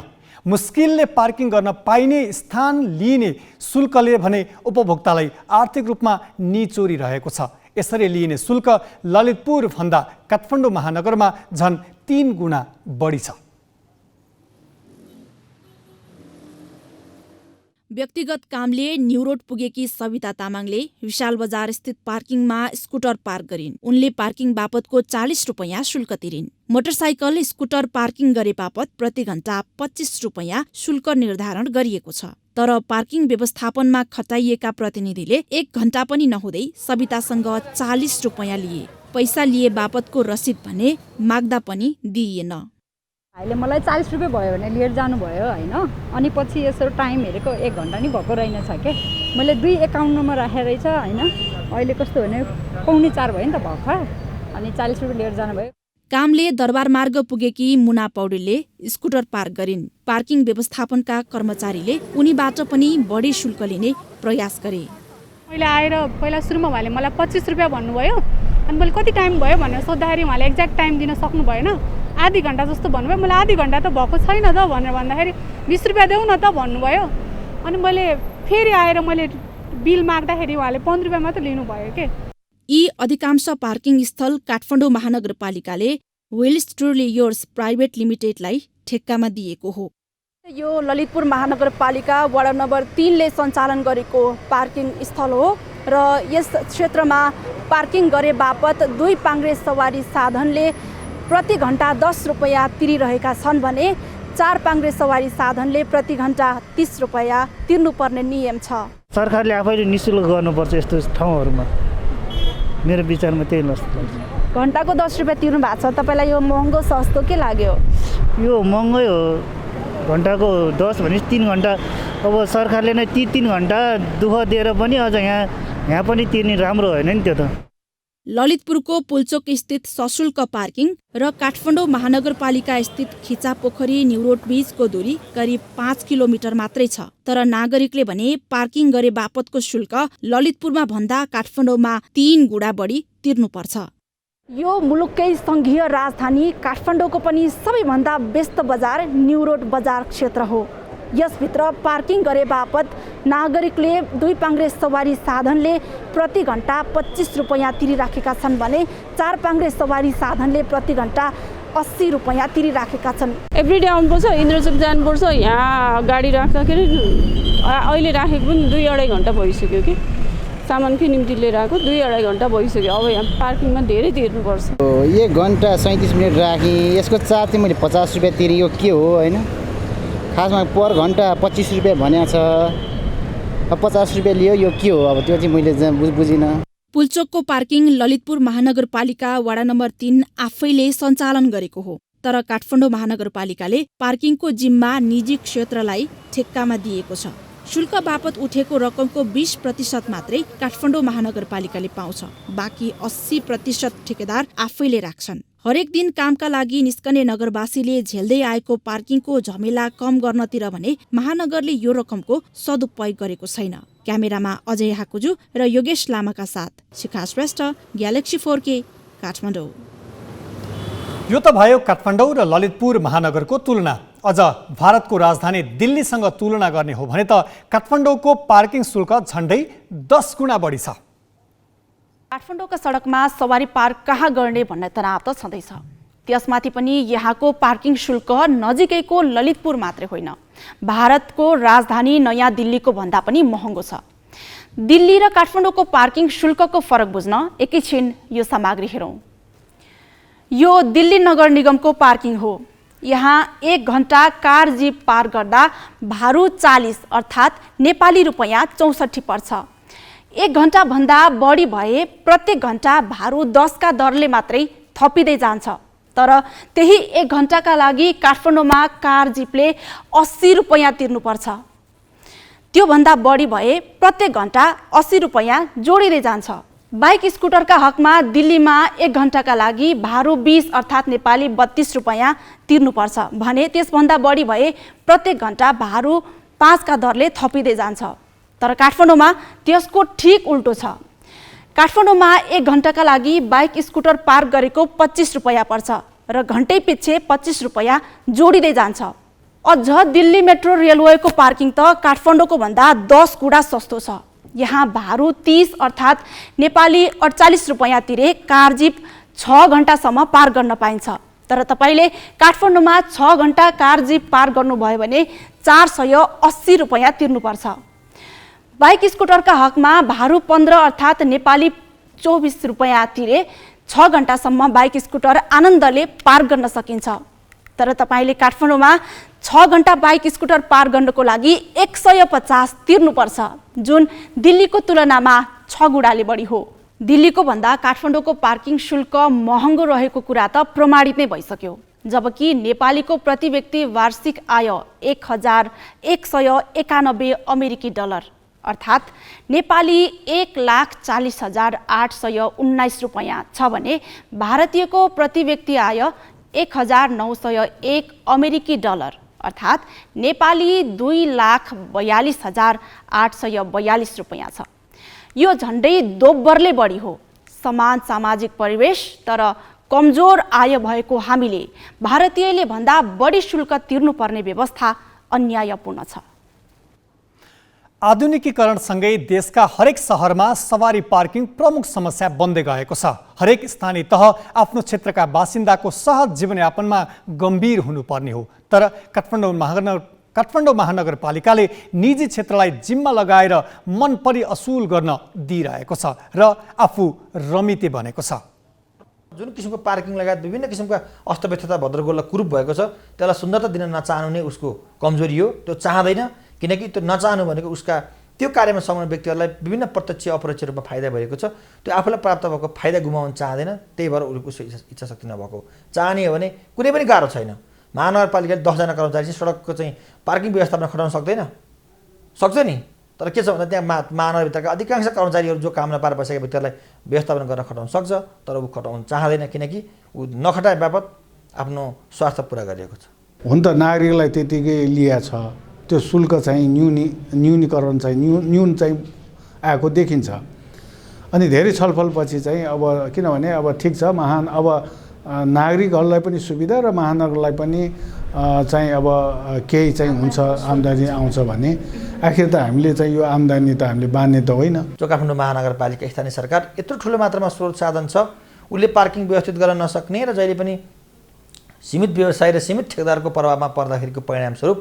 मुस्किलले पार्किङ गर्न पाइने स्थान लिइने शुल्कले भने उपभोक्तालाई आर्थिक रूपमा निचोरिरहेको छ। यसरी लिइने शुल्क ललितपुर भन्दा काठमाडौँ महानगरमा झन् 3 गुणा बढी छ। व्यक्तिगत कामले न्यू रोड पुगेकी सविता तामाङले विशाल बजार स्थित पार्किङमा स्कुटर पार्क गरिन्। उनले पार्किङ बापतको 40 रुपैयाँ शुल्क तिरिन्। मोटरसाइकल स्कुटर पार्किङ गरे बापत प्रति घण्टा 25 रुपैयाँ शुल्क निर्धारण गरिएको छ। तर पार्किङ व्यवस्थापनमा खटाइएका प्रतिनिधिले 1 घण्टा पनि नहुँदै सवितासँग 40 रुपैयाँ लिए। पैसा लिए बापतको रसिद भने माग्दा पनि दिइएन। अहिले मलाई 40 रुपियाँ भयो भने लिएर जानुभयो होइन। अनि पछि यसो टाइम हेरेको 1 घन्टा नि भएको रहेनछ के। मैले 2 एकाउन्टमा राखेर रहेछ होइन। अहिले कस्तो भने 3:45 भयो नि त भर्खर। अनि 40 रुपियाँ लिएर जानुभयो। कामले दरबार मार्ग पुगेकी मुना पौडेलले स्कुटर पार्क गरिन्। पार्किङ व्यवस्थापनका कर्मचारीले उनीबाट पनि बढी शुल्क लिने प्रयास गरे। मैले आएर पहिला सुरुमा उहाँले मलाई 25 रुपियाँ भन्नुभयो। अनि मैले कति टाइम भयो भनेर सोद्धाखेरि उहाँले एक्ज्याक्ट टाइम दिन सक्नु भएन। आधी घण्टा जस्तो भन्नुभयो। मैले आधी घण्टा त भएको छैन त भनेर भन्दाखेरि 20 रुपियाँ देऊ न त भन्नुभयो। अनि मैले फेरि आएर मैले बिल माग्दाखेरि उहाँले 15 रुपियाँ मात्र लिनुभयो के। यी अधिकांश पार्किङ स्थल काठमाडौँ महानगरपालिकाले वेल्स ट्रुली योर्स प्राइभेट लिमिटेडलाई ठेक्कामा दिएको हो। यो ललितपुर महानगरपालिका वडा नम्बर 3 ले सञ्चालन गरेको पार्किङ स्थल हो र यस क्षेत्रमा पार्किङ गरे बापत 2 पाङ्ग्रे सवारी साधनले प्रति घण्टा 10 रुपैयाँ तिरिरहेका छन् भने 4 पाङ्ग्रे सवारी साधनले प्रति घण्टा 30 रुपैयाँ तिर्नुपर्ने नियम छ। सरकारले आफैले निःशुल्क गर्नुपर्छ यस्तो ठाउँहरूमा। मेरो विचारमा त्यही लाग्छ। घण्टाको 10 रुपैयाँ तिर्नु भएको छ। तपाईँलाई यो महँगो सस्तो के लाग्यो? यो महँगै हो। घण्टाको 10 भने 3 घण्टा। अब सरकारले नै 3 घण्टा दुःख दिएर पनि अझ यहाँ पनि तिर्ने राम्रो होइन नि त्यो त। ललितपुरको पुल्चोक स्थित सशुल्क पार्किङ र काठमाडौँ महानगरपालिका स्थित खिचापोखरी न्यू रोड बीचको दूरी करिब 5 किलोमिटर मात्रै छ। तर नागरिकले भने पार्किङ गरे बापतको शुल्क ललितपुरमा भन्दा काठमाडौँमा 3 गुणा बढी तिर्नुपर्छ। यो मुलुककै संघीय राजधानी काठमाडौँको पनि सबैभन्दा व्यस्त बजार न्यू रोड बजार क्षेत्र हो। यसभित्र पार्किङ गरे बापत नागरिकले 2 पाङ्ग्रे सवारी साधनले प्रति घण्टा 25 रुपैयाँ तिरिराखेका छन् भने 4 पाङ्ग्रे सवारी साधनले प्रति घण्टा 80 रुपैयाँ तिरिराखेका छन्। एभ्रिडे आउनुपर्छ, इन्द्रचोक जानुपर्छ। यहाँ गाडी राख्दाखेरि अहिले राखेको पनि 2-2.5 घण्टा भइसक्यो कि सामानकै निम्ति लिएर आएको 2-2.5 घण्टा भइसक्यो। अब यहाँ पार्किङमा धेरै तिर्नुपर्छ। 1 घण्टा 37 मिनट राखेँ। यसको चार्ज चाहिँ मैले 50 रुपियाँ तिरेँ। यो के हो होइन? खासमा पर घण्टा 25 रुपियाँ भनेको छ। अब 50 रुपियाँ लियो। यो के हो? अब त्यो चाहिँ मैले बुझिनँ। पुल्चोकको पार्किङ ललितपुर महानगरपालिका वडा नम्बर 3 आफैले सञ्चालन गरेको हो। तर काठमाडौँ महानगरपालिकाले पार्किङको जिम्मा निजी क्षेत्रलाई ठेक्कामा दिएको छ। शुल्क बापत उठेको रकमको 20% मात्रै काठमाडौँ महानगरपालिकाले पाउँछ। बाँकी 80% ठेकेदार आफैले राख्छन्। हरेक दिन कामका लागि निस्कने नगरवासीले झेल्दै आएको पार्किङको झमेला कम गर्नतिर भने महानगरले यो रकमको सदुपयोग गरेको छैन। क्यामेरामा अजय हाकुजु र योगेश लामाका साथ शिखा श्रेष्ठ, ग्यालेक्सी 4K, काठमाडौँ। यो त भयो काठमाडौँ र ललितपुर महानगरको तुलना। अझ भारतको राजधानी दिल्लीसँग तुलना गर्ने हो भने त काठमाडौँको पार्किङ शुल्क झन्डै 10 गुणा बढी छ। काठमाडौँका सडकमा सवारी पार्क कहाँ गर्ने भन्ने तनाव त छँदैछ। त्यसमाथि पनि यहाँको पार्किङ शुल्क नजिकैको ललितपुर मात्रै होइन, भारतको राजधानी नयाँ दिल्लीको भन्दा पनि महँगो छ। दिल्ली र काठमाडौँको पार्किङ शुल्कको फरक बुझ्न एकैछिन यो सामग्री हेरौँ। यो दिल्ली नगर निगमको पार्किङ हो। यहाँ 1 घण्टा कार जीप पार गर्दा भाडु 40 अर्थात् नेपाली रुपैयाँ 64 पर्छ। 1 घण्टाभन्दा बढी भए प्रत्येक घण्टा भाडु 10 का दरले मात्रै थपिँदै जान्छ। तर त्यही 1 घण्टाका लागि काठमाडौँमा कार जीपले 80 रुपैयाँ तिर्नुपर्छ। त्योभन्दा बढी भए प्रत्येक घण्टा 80 रुपैयाँ जोडिँदै जान्छ। बाइक स्कुटरका हकमा दिल्लीमा 1 घण्टाका लागि भाडु 20 अर्थात् नेपाली 32 रुपैयाँ तिर्नुपर्छ भने त्यसभन्दा बढी भए प्रत्येक घण्टा भाडु 5 का दरले थपिँदै जान्छ। तर काठमाडौँमा त्यसको ठिक उल्टो छ। काठमाडौँमा 1 घण्टाका लागि बाइक स्कुटर पार्क गरेको 25 रुपैयाँ पर्छ र घण्टै पछि 25 रुपैयाँ जोडिँदै जान्छ। अझ दिल्ली मेट्रो रेलवेको पार्किङ त काठमाडौँको भन्दा 10 गुणा सस्तो छ। यहाँ भाडु 30 अर्थात् नेपाली 48 रुपैयाँ तिरे कार जीप 6 घण्टासम्म पार गर्न पाइन्छ। तर तपाईँले काठमाडौँमा 6 घण्टा कार जीप पार गर्नुभयो भने 480 रुपैयाँ तिर्नुपर्छ। बाइक स्कुटरका हकमा भाडु 15 अर्थात् नेपाली 24 रुपैयाँ तिरे 6 घण्टासम्म बाइक स्कुटर आनन्दले पार गर्न सकिन्छ। तर तपाईँले काठमाडौँमा 6 घण्टा बाइक स्कुटर पार गर्नको लागि 150 तिर्नुपर्छ, जुन दिल्लीको तुलनामा 6 गुणाले बढी हो। दिल्लीको भन्दा काठमाडौँको पार्किङ शुल्क महँगो रहेको कुरा त प्रमाणित नै भइसक्यो। जबकि नेपालीको प्रति व्यक्ति वार्षिक आय 1191 अमेरिकी डलर अर्थात् नेपाली 1,40,819 रुपैयाँ छ भने भारतीयको प्रति व्यक्ति आय 1,901 अमेरिकी डलर अर्थात् नेपाली 2,42,842 रुपैयाँ छ। यो झन्डै दोब्बरले बढी हो। समान सामाजिक परिवेश तर कमजोर आय भएको हामीले भारतीयले भन्दा बढी शुल्क तिर्नुपर्ने व्यवस्था अन्यायपूर्ण छ। आधुनिकीकरणसँगै देशका हरेक सहरमा सवारी पार्किङ प्रमुख समस्या बन्दै गएको छ। हरेक स्थानीय तह आफ्नो क्षेत्रका बासिन्दाको सहज जीवनयापनमा गम्भीर हुनुपर्ने हो। तर काठमाडौँ महानगरपालिकाले निजी क्षेत्रलाई जिम्मा लगाएर मनपरी असुल गर्न दिइरहेको छ र आफू रमिते बनेको छ। जुन किसिमको पार्किङ लगायत विभिन्न किसिमका अस्तव्यस्तता भद्रगोल कुरूप भएको छ, त्यसलाई सुन्दरता दिन नचाहनु नै उसको कमजोरी हो। त्यो चाहँदैन, किनकि त्यो नचाहनु भनेको उसका त्यो कार्यमा संलग्न व्यक्तिहरूलाई विभिन्न प्रत्यक्ष अप्रत्यक्ष रूपमा फाइदा भएको छ। त्यो आफूलाई प्राप्त भएको फाइदा गुमाउन चाहँदैन, त्यही भएर उसको इच्छा शक्ति नभएको। चाहने हो भने कुनै पनि गाह्रो छैन। महानगरपालिकाले 10 जना कर्मचारी चाहिँ सडकको चाहिँ पार्किङ व्यवस्थापन खटाउन सक्दैन, सक्छ नि। तर के छ भन्दा त्यहाँ महानगरभित्रका अधिकांश कर्मचारीहरू जो काम नपाएर बसेका व्यक्तिहरूलाई व्यवस्थापन गरेर खटाउन सक्छ, तर ऊ खटाउन चाहँदैन, किनकि ऊ नखटाए बापत आफ्नो स्वार्थ पुरा गरिएको छ। हुन त नागरिकलाई त्यतिकै लिया छ, त्यो शुल्क चाहिँ न्यूनीकरण चाहिँ न्यून चाहिँ आएको देखिन्छ। अनि धेरै छलफलपछि चाहिँ अब किनभने अब ठिक छ अब नागरिकहरूलाई पनि सुविधा र महानगरलाई पनि चाहिँ अब केही चाहिँ हुन्छ, आम्दानी आउँछ भने आखिर त हामीले चाहिँ यो आम्दानी त हामीले बाँध्ने त होइन। जो काठमाडौँ महानगरपालिका स्थानीय सरकार यत्रो ठुलो मात्रामा स्रोत साधन छ, उसले पार्किङ व्यवस्थित गर्न नसक्ने र जहिले पनि सीमित व्यवसाय र सीमित ठेकेदारको प्रभावमा पर्दाखेरिको परिणामस्वरूप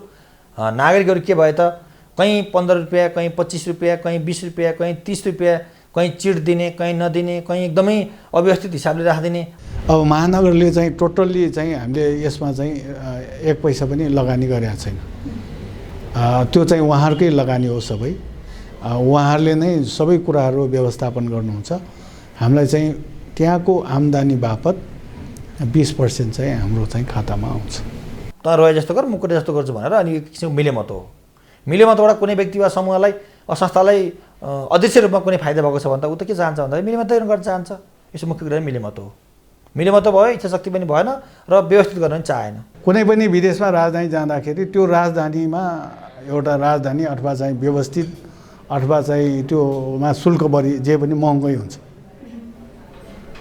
नागरिकहरू के भयो त कहीँ 15 रुपैयाँ, कहीँ 25 रुपैयाँ, कहीँ 20 रुपैयाँ, कहीँ 30 रुपैयाँ, कहीँ चिट दिने, कहीँ नदिने, कहीँ एकदमै अव्यवस्थित हिसाबले राखिदिने। अब महानगरले चाहिँ टोटल्ली चाहिँ हामीले यसमा चाहिँ 1 पैसा पनि लगानी गरेका छैन। त्यो चाहिँ उहाँहरूकै लगानी हो सबै। उहाँहरूले नै सबै कुराहरू व्यवस्थापन गर्नुहुन्छ। हामीलाई चाहिँ त्यहाँको आम्दानी बापत 20% चाहिँ हाम्रो चाहिँ खातामा आउँछ। त रोए जस्तो गर, म कुटे जस्तो गर्छु भनेर अनि एक किसिमको मिलेमतो हो। मिलेमतोबाट कुनै व्यक्ति वा समूहलाई संस्थालाई अदृश्य रूपमा कुनै फाइदा भएको छ भने त ऊ त के चाहन्छ भन्दा मिलेमतो गर्न चाहन्छ। यसो मुख्य कुरा मिलेमतो हो। मिलेमतो भयो, इच्छा शक्ति पनि भएन र व्यवस्थित गर्न पनि चाहेन। कुनै पनि विदेशमा राजधानी जाँदाखेरि त्यो राजधानीमा एउटा राजधानी अथवा चाहिँ व्यवस्थित अथवा चाहिँ त्योमा शुल्क बढी जे पनि महँगै हुन्छ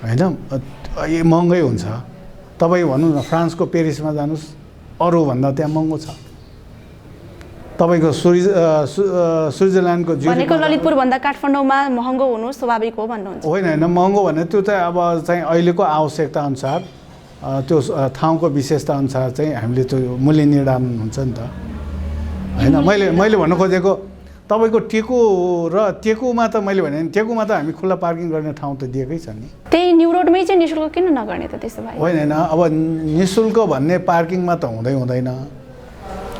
होइन महँगै हुन्छ। तपाईँ भनौँ न फ्रान्सको पेरिसमा जानुहोस् अरूभन्दा त्यहाँ महँगो छ। तपाईँको स्विजरल्यान्डको भनेको ललितपुरभन्दा काठमाडौँमा महँगो हुनु स्वाभाविक हो भन्नुहुन्छ? होइन होइन, महँगो भने त्यो चाहिँ अब चाहिँ अहिलेको आवश्यकता अनुसार त्यो ठाउँको विशेषता अनुसार चाहिँ हामीले त्यो मूल्य निर्धारण हुन्छ नि त होइन। मैले भन्नु खोजेको तपाईँको टेकु र टेकुमा त मैले भने टेकुमा त हामी खुल्ला पार्किङ गर्ने ठाउँ त दिएकै छ नि। त्यही न्यु रोडमै चाहिँ निःशुल्क किन नगर्ने त त्यसो भए? होइन होइन, अब निःशुल्क भन्ने पार्किङमा त हुँदैन।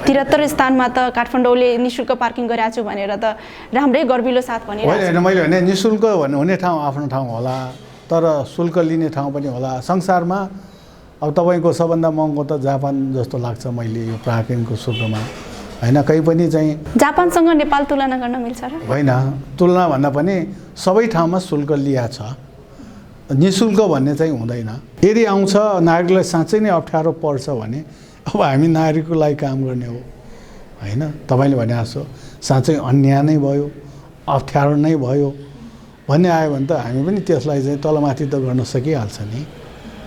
73 स्थानमा त काठमाडौँले निःशुल्क पार्किङ गरेको छु भनेर त राम्रै गर्बिलो साथ भनिरहेको छ। होइन मैले भने निःशुल्क हुने ठाउँ आफ्नो ठाउँ होला, तर शुल्क लिने ठाउँ पनि होला। संसारमा अब तपाईँको सबभन्दा महँगो त जापान जस्तो लाग्छ मैले यो पार्किङको शुल्कमा होइन। कहीँ पनि चाहिँ जापानसँग नेपाल तुलना गर्न मिल्छ र? होइन, तुलना भन्दा पनि सबै ठाउँमा शुल्क लिया छ, निःशुल्क भन्ने चाहिँ हुँदैन। यदि आउँछ नागरिकलाई साँच्चै नै अप्ठ्यारो पर्छ भने अब हामी नागरिकको लागि काम गर्ने हो होइन। तपाईँले भने जस्तो साँच्चै अन्याय नै भयो, अप्ठ्यारो नै भयो भन्ने आयो भने त हामी पनि त्यसलाई चाहिँ तलमाथि त गर्न सकिहाल्छ नि,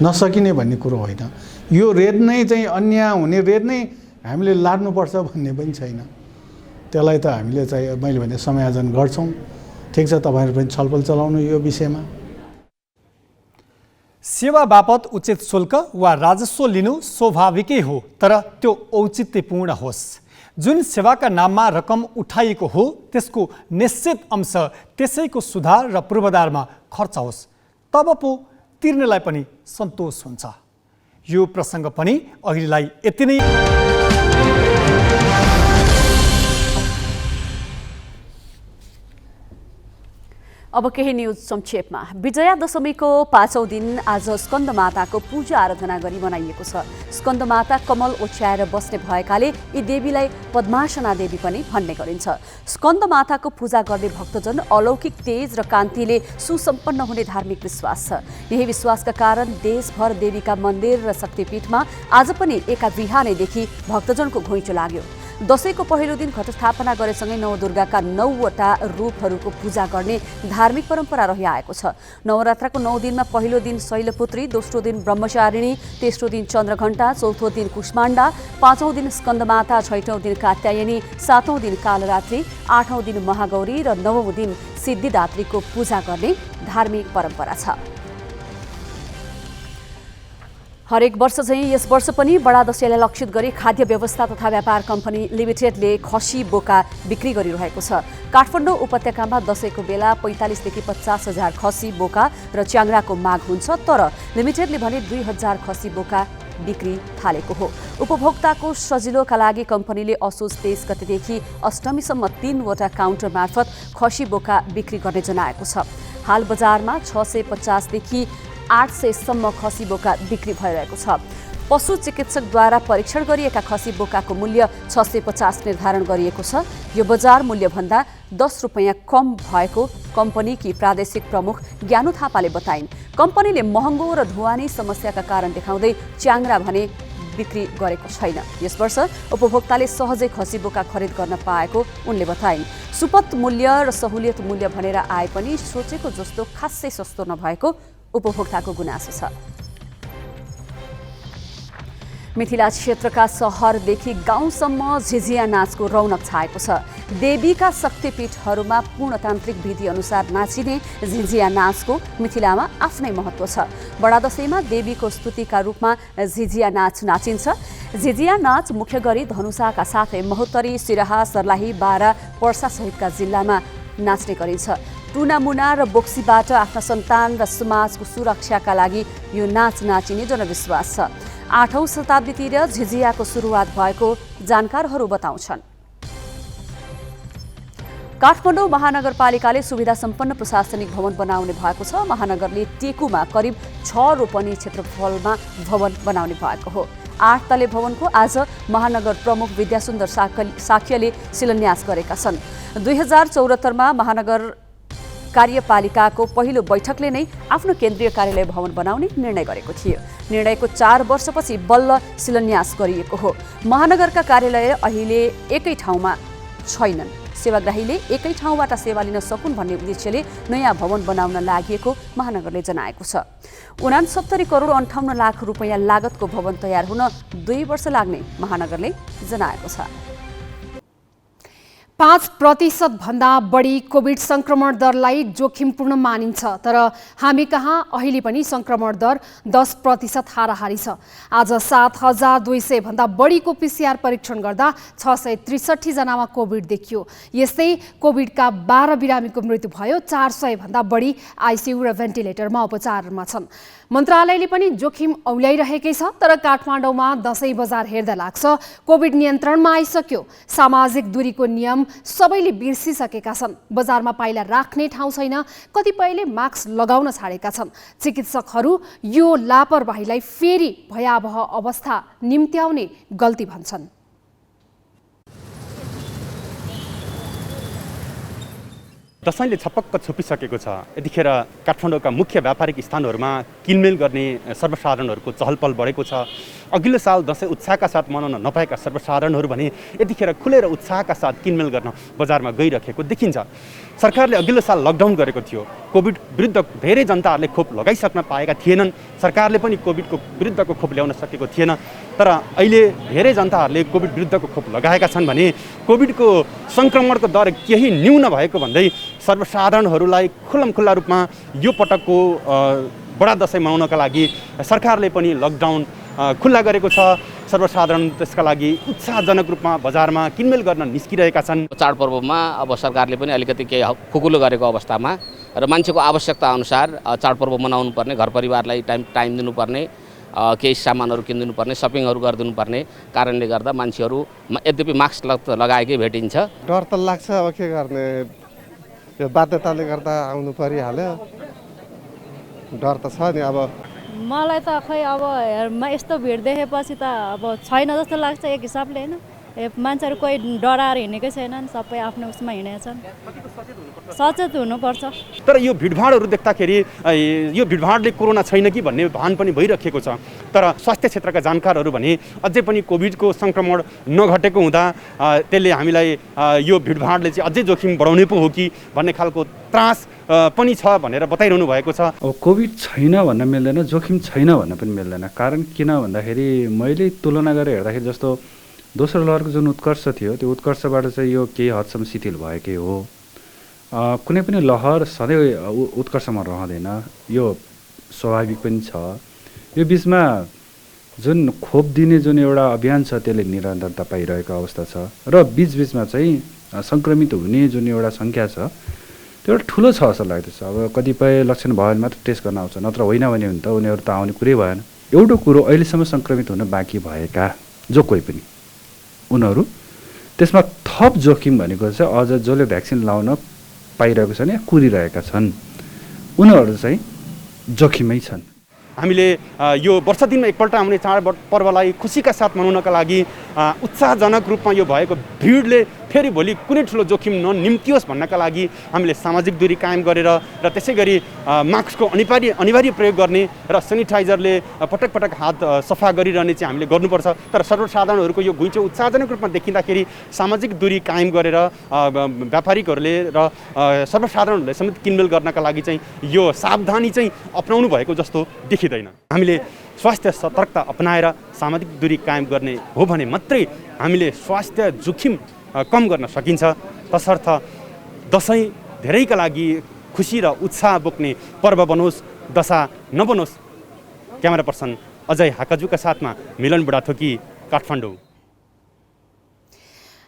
नसकिने भन्ने कुरो होइन। यो रेट नै चाहिँ अन्याय हुने रेट नै हामीले लाड्नुपर्छ भन्ने पनि छैन। त्यसलाई त हामीले चाहिँ मैले भने समायोजन गर्छौँ। ठिक छ, तपाईँहरू पनि छलफल चलाउनु यो विषयमा। सेवा बापत उचित शुल्क वा राजस्व लिनु स्वाभाविकै हो, तर त्यो औचित्यपूर्ण होस्। जुन सेवाका नाममा रकम उठाइएको हो त्यसको निश्चित अंश त्यसैको सुधार र पूर्वाधारमा खर्च होस्, तब पो तिर्नेलाई पनि सन्तोष हुन्छ। यो प्रसङ्ग पनि अहिलेलाई यति नै। अब केही न्युज संक्षेपमा। विजया दशमीको 5औं दिन आज स्कन्द माताको पूजा आराधना गरी मनाइएको छ। स्कन्द माता कमल ओछ्याएर बस्ने भएकाले यी देवीलाई पद्मासना देवी पनि भन्ने गरिन्छ। स्कन्द माताको पूजा गर्ने भक्तजन अलौकिक तेज र कान्तिले सुसम्पन्न हुने धार्मिक विश्वास छ। यही विश्वासका कारण देशभर देवीका मन्दिर र शक्तिपीठमा आज पनि एका बिहानैदेखि भक्तजनको घुइँचो लाग्यो। दशैंको पहिलो दिन घटस्थापना गरेसँगै नवदुर्गाका 9वटा रूपहरूको पूजा गर्ने धार्मिक परम्परा रहिआएको छ। नवरात्रको 9 दिनमा पहिलो दिन शैलपुत्री, दोस्रो दिन ब्रह्मचारिणी, तेस्रो दिन चन्द्रघण्टा, चौथो दिन कुष्माण्डा, 5औं दिन स्कन्दमाता, 6औं दिन कात्यायनी, 7औं दिन कालरात्रि, 8औं दिन महागौरी र 9औं दिन सिद्धिदात्रीको पूजा गर्ने धार्मिक परम्परा छ। हरेक वर्ष चाहिँ यस वर्ष पनि बडा दशैंलाई लक्षित गरी खाद्य व्यवस्था तथा व्यापार कम्पनी लिमिटेडले खसी बोका बिक्री गरिरहेको छ। काठमाडौँ उपत्यकामा दशैंको बेला 45 देखि 50 हजार खसी बोका र च्याङ्राको माग हुन्छ, तर लिमिटेडले भने 2000 खसी बोका बिक्री थालेको हो। उपभोक्ताको सजिलोका लागि कम्पनीले असोज 23 गतेदेखि अष्टमीसम्म 3वटा काउन्टर मार्फत खसी बोका बिक्री गर्ने जनाएको छ। हाल बजारमा 650 देखि 800 सम्म खसी बोका बिक्री भइरहेको छ। पशु चिकित्सकद्वारा परीक्षण गरिएका खसी बोकाको मूल्य 650 निर्धारण गरिएको छ। यो बजार मूल्यभन्दा 10 रुपैयाँ कम भएको कम्पनीकी प्रादेशिक प्रमुख ज्ञानु थापाले बताइन्। कम्पनीले महँगो र ढुवानी समस्याका कारण देखाउँदै च्याङ्रा भने बिक्री गरेको छैन। यस वर्ष उपभोक्ताले सहजै खसी बोका खरिद गर्न पाएको उनले बताइन्। सुपथ मूल्य र सहुलियत मूल्य भनेर आए पनि सोचेको जस्तो खासै सस्तो नभएको उपभोक्ताको गुनासो छ। मिथिला क्षेत्रका सहरदेखि गाउँसम्म झिझिया नाचको रौनक छाएको छ। देवीका शक्तिपीठहरूमा पूर्णतान्त्रिक विधि अनुसार नाचिने झिझिया नाचको मिथिलामा आफ्नै महत्त्व छ। बडा दशैंमा देवीको स्तुतिका रूपमा झिझिया नाच नाचिन्छ। झिझिया नाच मुख्य गरी धनुषाका साथै महोत्तरी, सिराहा, सर्लाही, बारा, पर्सा सहितका जिल्लामा नाच्ने गरिन्छ। टुनामुना र बोक्सीबाट आफ्ना सन्तान र समाजको सुरक्षाका लागि यो नाच नाचिने जनविश्वास छ। 8औं शताब्दीतिर झिझियाको सुरुवात भएको जानकारहरू बताउँछन्। काठमाडौँ महानगरपालिकाले सुविधा सम्पन्न प्रशासनिक भवन बनाउने भएको छ। महानगरले टेकुमा करिब 6 रोपनी क्षेत्रफलमा भवन बनाउने भएको हो। 8 तले भवनको आज महानगर प्रमुख विद्यासुन्दर साक्यले शिलान्यास गरेका छन्। 2074मा महानगर कार्यपालिकाको पहिलो बैठकले नै आफ्नो केन्द्रीय कार्यालय भवन बनाउने निर्णय गरेको थियो। निर्णयको 4 वर्षपछि बल्ल शिलान्यास गरिएको हो। महानगरका कार्यालय अहिले एकै ठाउँमा छैनन्। सेवाग्राहीले एकै ठाउँबाट सेवा लिन सकुन् भन्ने उद्देश्यले नयाँ भवन बनाउन लागि महानगरले जनाएको छ। 69 करोड 58 लाख रुपैयाँ लागतको भवन तयार हुन 2 वर्ष लाग्ने महानगरले जनाएको छ। 5% भन्दा बढी कोभिड संक्रमण दरलाई जोखिमपूर्ण मानिन्छ, तर हामी कहाँ अहिले पनि संक्रमण दर 10% हाराहारी छ। आज 7200 भन्दा बढीको PCR परीक्षण गर्दा 663 जनामा कोभिड देखियो। यस्तै कोभिडका 12 बिरामीको मृत्यु भयो। 400 भन्दा बढी आइसियु र भेन्टिलेटरमा उपचारमा छन्। मन्त्रालयले पनि जोखिम औल्याइरहेकै छ, तर काठमाडौँमा दशैं बजार हेर्दा लाग्छ कोभिड नियन्त्रणमा आइसक्यो। सामाजिक दूरीको नियम सबैले बिर्सिसकेका छन्। बजारमा पाइला राख्ने ठाउँ छैन, कतिपयले मास्क लगाउन छाडेका छन्। चिकित्सकहरू यो लापरवाहीलाई फेरि भयावह अवस्था निम्त्याउने गल्ती भन्छन्। दशैंले छपक्क छोपिसकेको छ। यतिखेर काठमाडौँका मुख्य व्यापारिक स्थानहरूमा किनमेल गर्ने सर्वसाधारणहरूको चहलपहल बढेको छ। अघिल्लो साल दशैं उत्साहका साथ मनाउन नपाएका सर्वसाधारणहरू भने यतिखेर खुलेर उत्साहका साथ किनमेल गर्न बजारमा गइरहेको देखिन्छ। सरकारले अघिल्लो साल लकडाउन गरेको थियो। कोभिड विरुद्ध धेरै जनताहरूले खोप लगाइसक्न पाएका थिएनन्। सरकारले पनि कोभिडको विरुद्धको खोप ल्याउन सकेको थिएन। तर अहिले धेरै जनताहरूले कोभिड विरुद्धको खोप लगाएका छन् भने कोभिडको संक्रमणको दर केही न्यून भएको भन्दै सर्वसाधारणहरूलाई खुल्लमखुल्ला रूपमा यो पटकको बडा दशैं मनाउनका लागि सरकारले पनि लकडाउन खुल्ला गरेको छ। सर्वसाधारण त्यसका लागि उत्साहजनक रूपमा बजारमा किनमेल गर्न निस्किरहेका छन्। चाडपर्वमा अब सरकारले पनि अलिकति केही खुकुलो गरेको अवस्थामा र मान्छेको आवश्यकता अनुसार चाडपर्व मनाउनु पर्ने, घर परिवारलाई टाइम दिनुपर्ने, केही सामानहरू किनिदिनुपर्ने, सपिङहरू गरिदिनुपर्ने कारणले गर्दा मान्छेहरू यद्यपि मास्क लगाएकै भेटिन्छ। डर त लाग्छ, अब के गर्ने, यो बाध्यताले गर्दा आउनु परिहाल्यो। डर त छ नि। अब मलाई त खै अब यस्तो भिड देखेपछि त अब छैन जस्तो लाग्छ एक हिसाबले होइन। मान्छेहरू कोही डराएर हिँडेकै छैनन्, सबै आफ्नो उसमा हिँडेछन्। सचेत हुनुपर्छ। तर यो भिडभाडहरू देख्दाखेरि यो भिडभाडले कोरोना छैन कि भन्ने भान पनि भइरहेको छ। तर स्वास्थ्य क्षेत्रका जानकारहरू भने अझै पनि कोभिडको संक्रमण नघटेको हुँदा त्यसले हामीलाई यो भिडभाडले चाहिँ अझै जोखिम बढाउने पो हो कि भन्ने खालको त्रास पनि छ भनेर बताइरहनु भएको छ। अब कोभिड छैन भन्न मिल्दैन, जोखिम छैन भन्न पनि मिल्दैन। कारण किन भन्दाखेरि मैले तुलना गरेर हेर्दाखेरि जस्तो दोस्रो लहरको जुन उत्कर्ष थियो त्यो उत्कर्षबाट चाहिँ यो केही हदसम्म शिथिल भएकै हो। कुनै पनि लहर सधैँ उत्कर्षमा रहँदैन, यो स्वाभाविक पनि छ। यो बिचमा जुन खोप दिने जुन एउटा अभियान छ त्यसले निरन्तरता पाइरहेको अवस्था छ र बिचबिचमा चाहिँ सङ्क्रमित हुने जुन एउटा सङ्ख्या छ त्यो एउटा ठुलो छ जस्तो लाग्दछ। अब कतिपय लक्षण भयो भने मात्र टेस्ट गर्न आउँछ, नत्र होइन भने त उनीहरू त आउने कुरै भएन। एउटा कुरो अहिलेसम्म सङ्क्रमित हुन बाँकी भएका जो कोही पनि उनीहरू त्यसमा थप जोखिम भनेको चाहिँ अझ जसले भ्याक्सिन लाउन पाइरहेको छन् या कुरिरहेका छन् उनीहरू चाहिँ जोखिमै छन्। हामीले यो वर्ष दिनमा एकपल्ट आउने चाडपर्वलाई खुसीका साथ मनाउनका लागि उत्साहजनक रूपमा यो भएको भिडले फेरि भोलि कुनै ठुलो जोखिम ननिम्तियोस् भन्नका लागि हामीले सामाजिक दूरी कायम गरेर र त्यसै गरी मास्कको अनिवार्य प्रयोग गर्ने र सेनिटाइजरले पटक पटक हात सफा गरिरहने चाहिँ हामीले गर्नुपर्छ। तर सर्वसाधारणहरूको यो घुइँचो उत्साहजनक रूपमा देखिँदाखेरि सामाजिक दूरी कायम गरेर व्यापारिकहरूले र सर्वसाधारणहरूले समेत किनमेल गर्नका लागि चाहिँ यो सावधानी चाहिँ अपनाउनु भएको जस्तो देखिँदैन। हामीले स्वास्थ्य सतर्कता अपनाएर सामाजिक दूरी कायम गर्ने हो भने मात्रै हामीले स्वास्थ्य जोखिम कम गर्न सकिन्छ। तसर्थ दशैं धेरैका लागि खुसी र उत्साह बोक्ने पर्व बनोस्, दशा नबनोस्। क्यामेरा पर्सन अजय हाकाजुका साथमा मिलन बुढाथोकी, काठमाडौँ।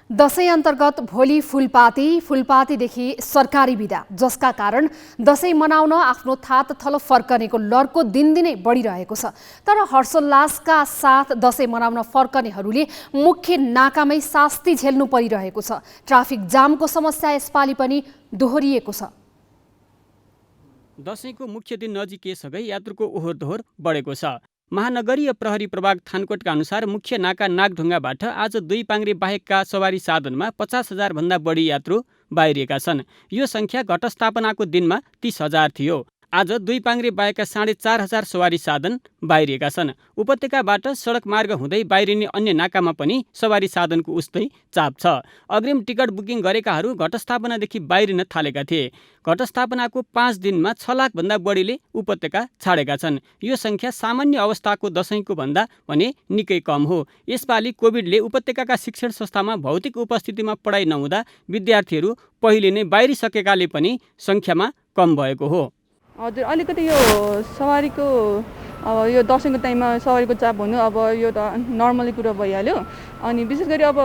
दशैं अन्तर्गत भोलि फुलपातीदेखि सरकारी बिदा, जसका कारण दशैं मनाउन आफ्नो थात थलो फर्कनेको लर्को दिनदिनै बढिरहेको छ। तर हर्षोल्लासका साथ दशैं मनाउन फर्कनेहरूले मुख्य नाकामै शास्ति झेल्नु परिरहेको छ। ट्राफिक जामको समस्या यसपालि पनि दोहोरिएको छ। दशैंको मुख्य दिन नजिकैसँगै यात्रुको ओहोर दोहोर बढेको छ। महानगरीय प्रहरी प्रभाग थानकोटका अनुसार मुख्य नाका नागढुङ्गाबाट आज 2 पाङ्ग्रे बाहेकका सवारी साधनमा 50,000 भन्दा बढी यात्रु बाहिरिएका छन्। यो सङ्ख्या घटस्थापनाको दिनमा 30,000 थियो। आज दुई पाङ्ग्रे बाहेकका 4,500 सवारी साधन बाहिरिएका छन्। उपत्यकाबाट सडक मार्ग हुँदै बाहिरिने अन्य नाकामा पनि सवारी साधनको उस्तै चाप छ। अग्रिम टिकट बुकिङ गरेकाहरू घटस्थापनादेखि बाहिरिन थालेका थिए। घटस्थापनाको 5 दिनमा 6 लाखभन्दा बढीले उपत्यका छाडेका छन्। यो सङ्ख्या सामान्य अवस्थाको दशैंको भन्दा भने निकै कम हो। यसपालि कोभिडले उपत्यकाका शिक्षण संस्थामा भौतिक उपस्थितिमा पढाइ नहुँदा विद्यार्थीहरू पहिले नै बाहिरिसकेकाले पनि सङ्ख्यामा कम भएको हो। हजुर, अलिकति यो सवारीको अब यो दसैँको टाइममा सवारीको चाप हुनु अब यो त नर्मली कुरा भइहाल्यो। अनि विशेष गरी अब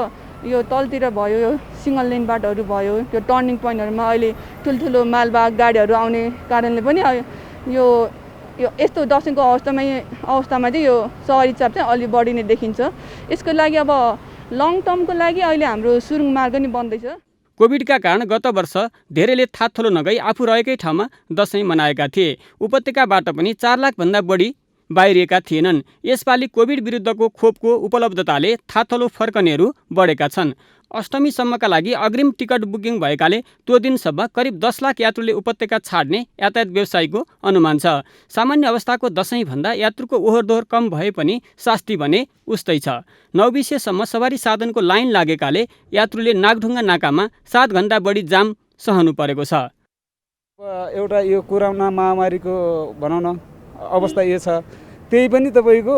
यो तलतिर भयो, यो सिङ्गल लेन बाटोहरू भयो, यो टर्निङ पोइन्टहरूमा अहिले ठुल्ठुलो मालवाहक गाडीहरू आउने कारणले पनि यो यस्तो दसैँको अवस्थामा चाहिँ यो सवारी चाप चाहिँ अलि बढी नै देखिन्छ। यसको लागि अब लङ टर्मको लागि अहिले हाम्रो सुरुङ मार्ग नि बन्दैछ। कोभिडका कारण गत वर्ष धेरैले थाथलो नगई आफू रहेकै ठाउँमा दशैं मनाएका थिए। उपत्यकाबाट पनि 4 लाखभन्दा बढी बाहिरिएका थिएनन्। यसपालि कोभिड विरुद्धको खोपको उपलब्धताले थाथलो फर्कनेहरू बढेका छन्। अष्टमीसम्मका लागि अग्रिम टिकट बुकिङ भएकाले त्यो दिनसम्म करिब 10 लाख यात्रुले उपत्यका छाड्ने यातायात व्यवसायीको अनुमान छ। सामान्य अवस्थाको दशैंभन्दा यात्रुको ओहोरदोहोर कम भए पनि शास्ति भने उस्तै छ। 9 बिसेसम्म सवारी साधनको लाइन लागेकाले यात्रुले नागढुङ्गा नाकामा 7 घण्टा बढी जाम सहनु परेको छ। एउटा यो कोरोना महामारीको भनौँ न अवस्था यो छ, त्यही पनि तपाईँको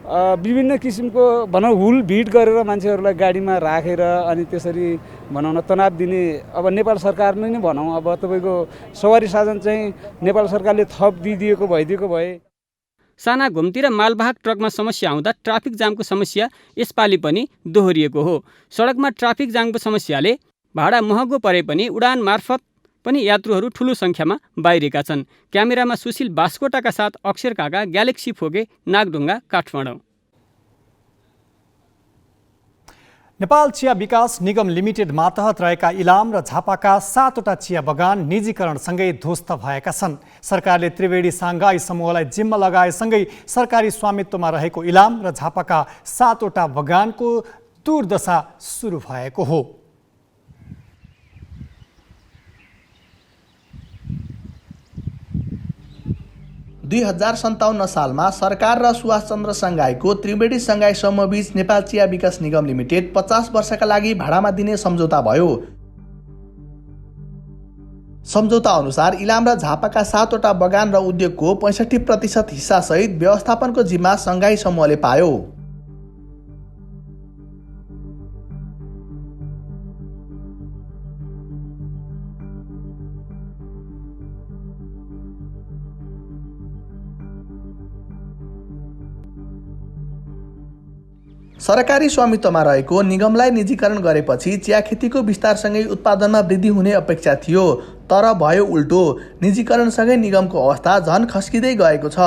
विभिन्न किसिमको भनौँ हुल भिड गरेर मान्छेहरूलाई गाडीमा राखेर अनि त्यसरी भनौँ न तनाव दिने अब नेपाल सरकारले नै भनौँ अब तपाईँको सवारी साधन चाहिँ नेपाल सरकारले थप दिइदिएको भइदिएको भए। साना घुम्ती र मालवाहक ट्रकमा समस्या आउँदा ट्राफिक जामको समस्या यसपालि पनि दोहोरिएको हो। सडकमा ट्राफिक जामको समस्याले भाडा महँगो परे पनि उडान मार्फत पनि यात्रुहरू ठूलो सङ्ख्यामा बाहिरिएका छन्। क्यामेरामा सुशील बास्कोटाका साथ अक्षर काका, ग्यालेक्सी फोके, नागढुङ्गा, काठमाडौँ। नेपाल चिया विकास निगम लिमिटेड मातहत रहेका इलाम र झापाका 7वटा चिया बगान निजीकरणसँगै ध्वस्त भएका छन्। सरकारले त्रिवेणी साङ्घाई समूहलाई जिम्मा लगाएसँगै सरकारी स्वामित्वमा रहेको इलाम र झापाका 7वटा बगानको दुर्दशा सुरु भएको हो। दुई 2057 सालमा सरकार र सुभाष चन्द्र साङ्घाईको त्रिवेणी साङ्घाई समूहबीच नेपाल चिया विकास निगम लिमिटेड 50 वर्षका लागि भाडामा दिने सम्झौता भयो। सम्झौता अनुसार इलाम र झापाका 7वटा बगान र उद्योगको 65% हिस्सासहित व्यवस्थापनको जिम्मा साङ्घाई समूहले पायो। सरकारी स्वामित्वमा रहेको निगमलाई निजीकरण गरेपछि चिया खेतीको विस्तारसँगै उत्पादनमा वृद्धि हुने अपेक्षा थियो, तर भयो उल्टो। निजीकरणसँगै निगमको अवस्था झन खस्किँदै गएको छ।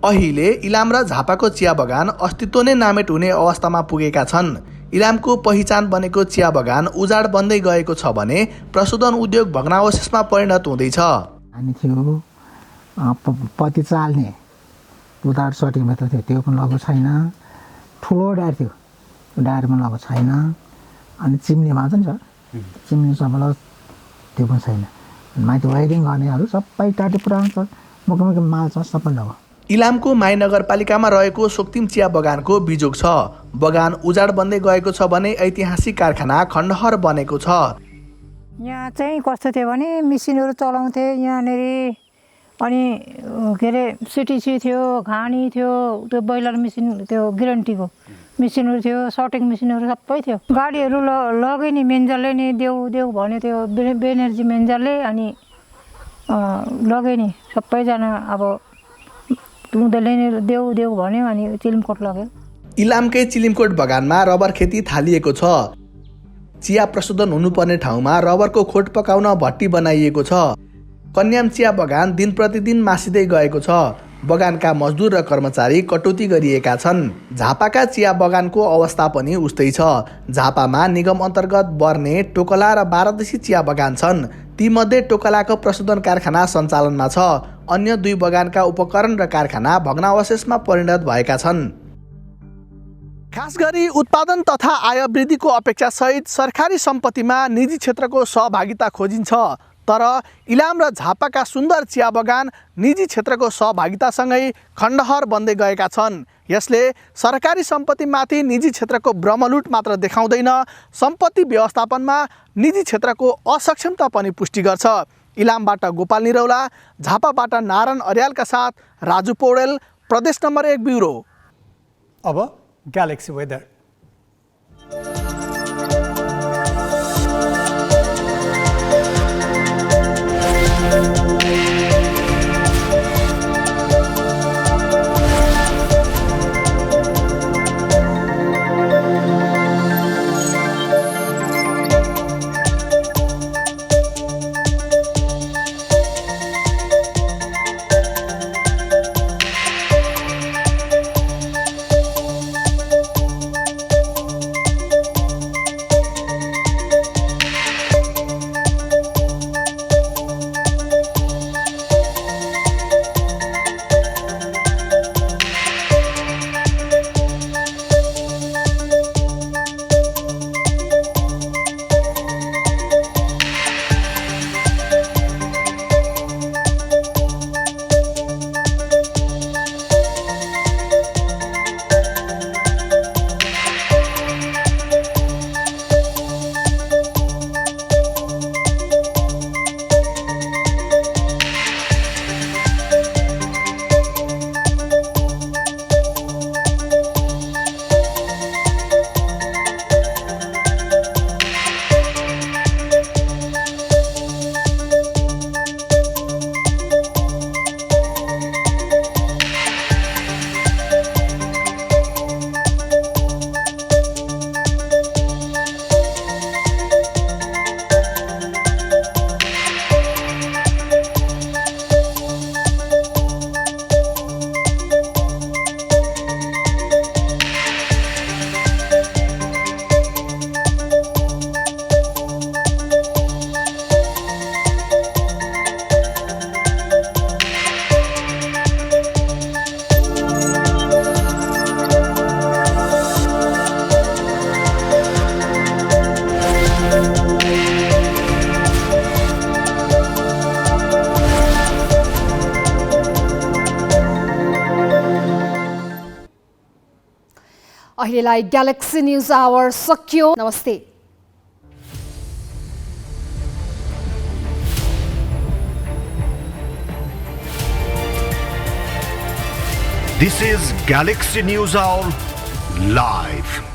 अहिले इलाम र झापाको चिया बगान अस्तित्व नै नामेट हुने अवस्थामा पुगेका छन्। इलामको पहिचान बनेको चिया बगान उजाड बन्दै गएको छ भने प्रशोधन उद्योग भग्नावशेषमा परिणत हुँदैछ। पत्ती चाल्ने उधार सटिङमा त थियो, त्यो पनि लगाएको छैन। ठुलो डायर थियो, डायर पनि लगाएको छैन। अनि चिम्नीमा हुन्छ नि सर, चिम्नी सबैलाई त्यो पनि छैन। माथि वायरिङ गर्नेहरू सबै टाटी पुरानो छ, मुखमुखी माल छ, सबै लगायो। इलामको माई नगरपालिकामा रहेको सोक्तिम चिया बगानको बिजोग छ। बगान उजाड बन्दै गएको छ भने ऐतिहासिक कारखाना खण्डहर बनेको छ। यहाँ चाहिँ कस्तो थियो भने मेसिनहरू चलाउँथे यहाँनिर, अनि के अरे सिटिसी थियो, घानी थियो, त्यो बोइलर मेसिन, त्यो ग्यारेन्टीको मेसिनहरू थियो, सर्टिङ मेसिनहरू सबै थियो। गाडीहरू लगे नि मेन्जरले नि देऊ देऊ भन्यो, त्यो बेनर्जी मेन्जरले, अनि लगे नि सबैजना। अब उनीहरूले नि देऊ देऊ भन्यो, अनि चिलिमकोट लग्यो। इलामकै चिलिमकोट बगानमा रबर खेती थालिएको छ। चिया प्रशोधन हुनुपर्ने ठाउँमा रबरको खोट पकाउन भट्टी बनाइएको छ। कन्याम चिया बगान दिन प्रतिदिन मासिँदै गएको छ। बगानका मजदुर र कर्मचारी कटौती गरिएका छन्। झापाका चिया बगानको अवस्था पनि उस्तै छ। झापामा निगम अन्तर्गत बर्ने, टोकला र बारादशी चिया बगान छन्। तीमध्ये टोकलाको प्रशोधन कारखाना सञ्चालनमा छ। अन्य 2 बगानका उपकरण र कारखाना भग्नावशेषमा परिणत भएका छन्। खास गरी उत्पादन तथा आय वृद्धिको अपेक्षासहित सरकारी सम्पत्तिमा निजी क्षेत्रको सहभागिता खोजिन्छ। तर इलाम र झापाका सुन्दर चिया बगान निजी क्षेत्रको सहभागितासँगै खण्डहर बन्दै गएका छन्। यसले सरकारी सम्पत्तिमाथि निजी क्षेत्रको ब्रह्मलुट मात्र देखाउँदैन, सम्पत्ति व्यवस्थापनमा निजी क्षेत्रको असक्षमता पनि पुष्टि गर्छ। इलामबाट गोपाल निरौला, झापाबाट नारायण अर्यालका साथ राजु पौडेल, प्रदेश नम्बर 1 ब्युरो। अब ग्यालेक्सी वेदर। अहिलेलाई ग्यालेक्सी न्यूज आवर सकियो। नमस्ते। This is Galaxy News Hour Live.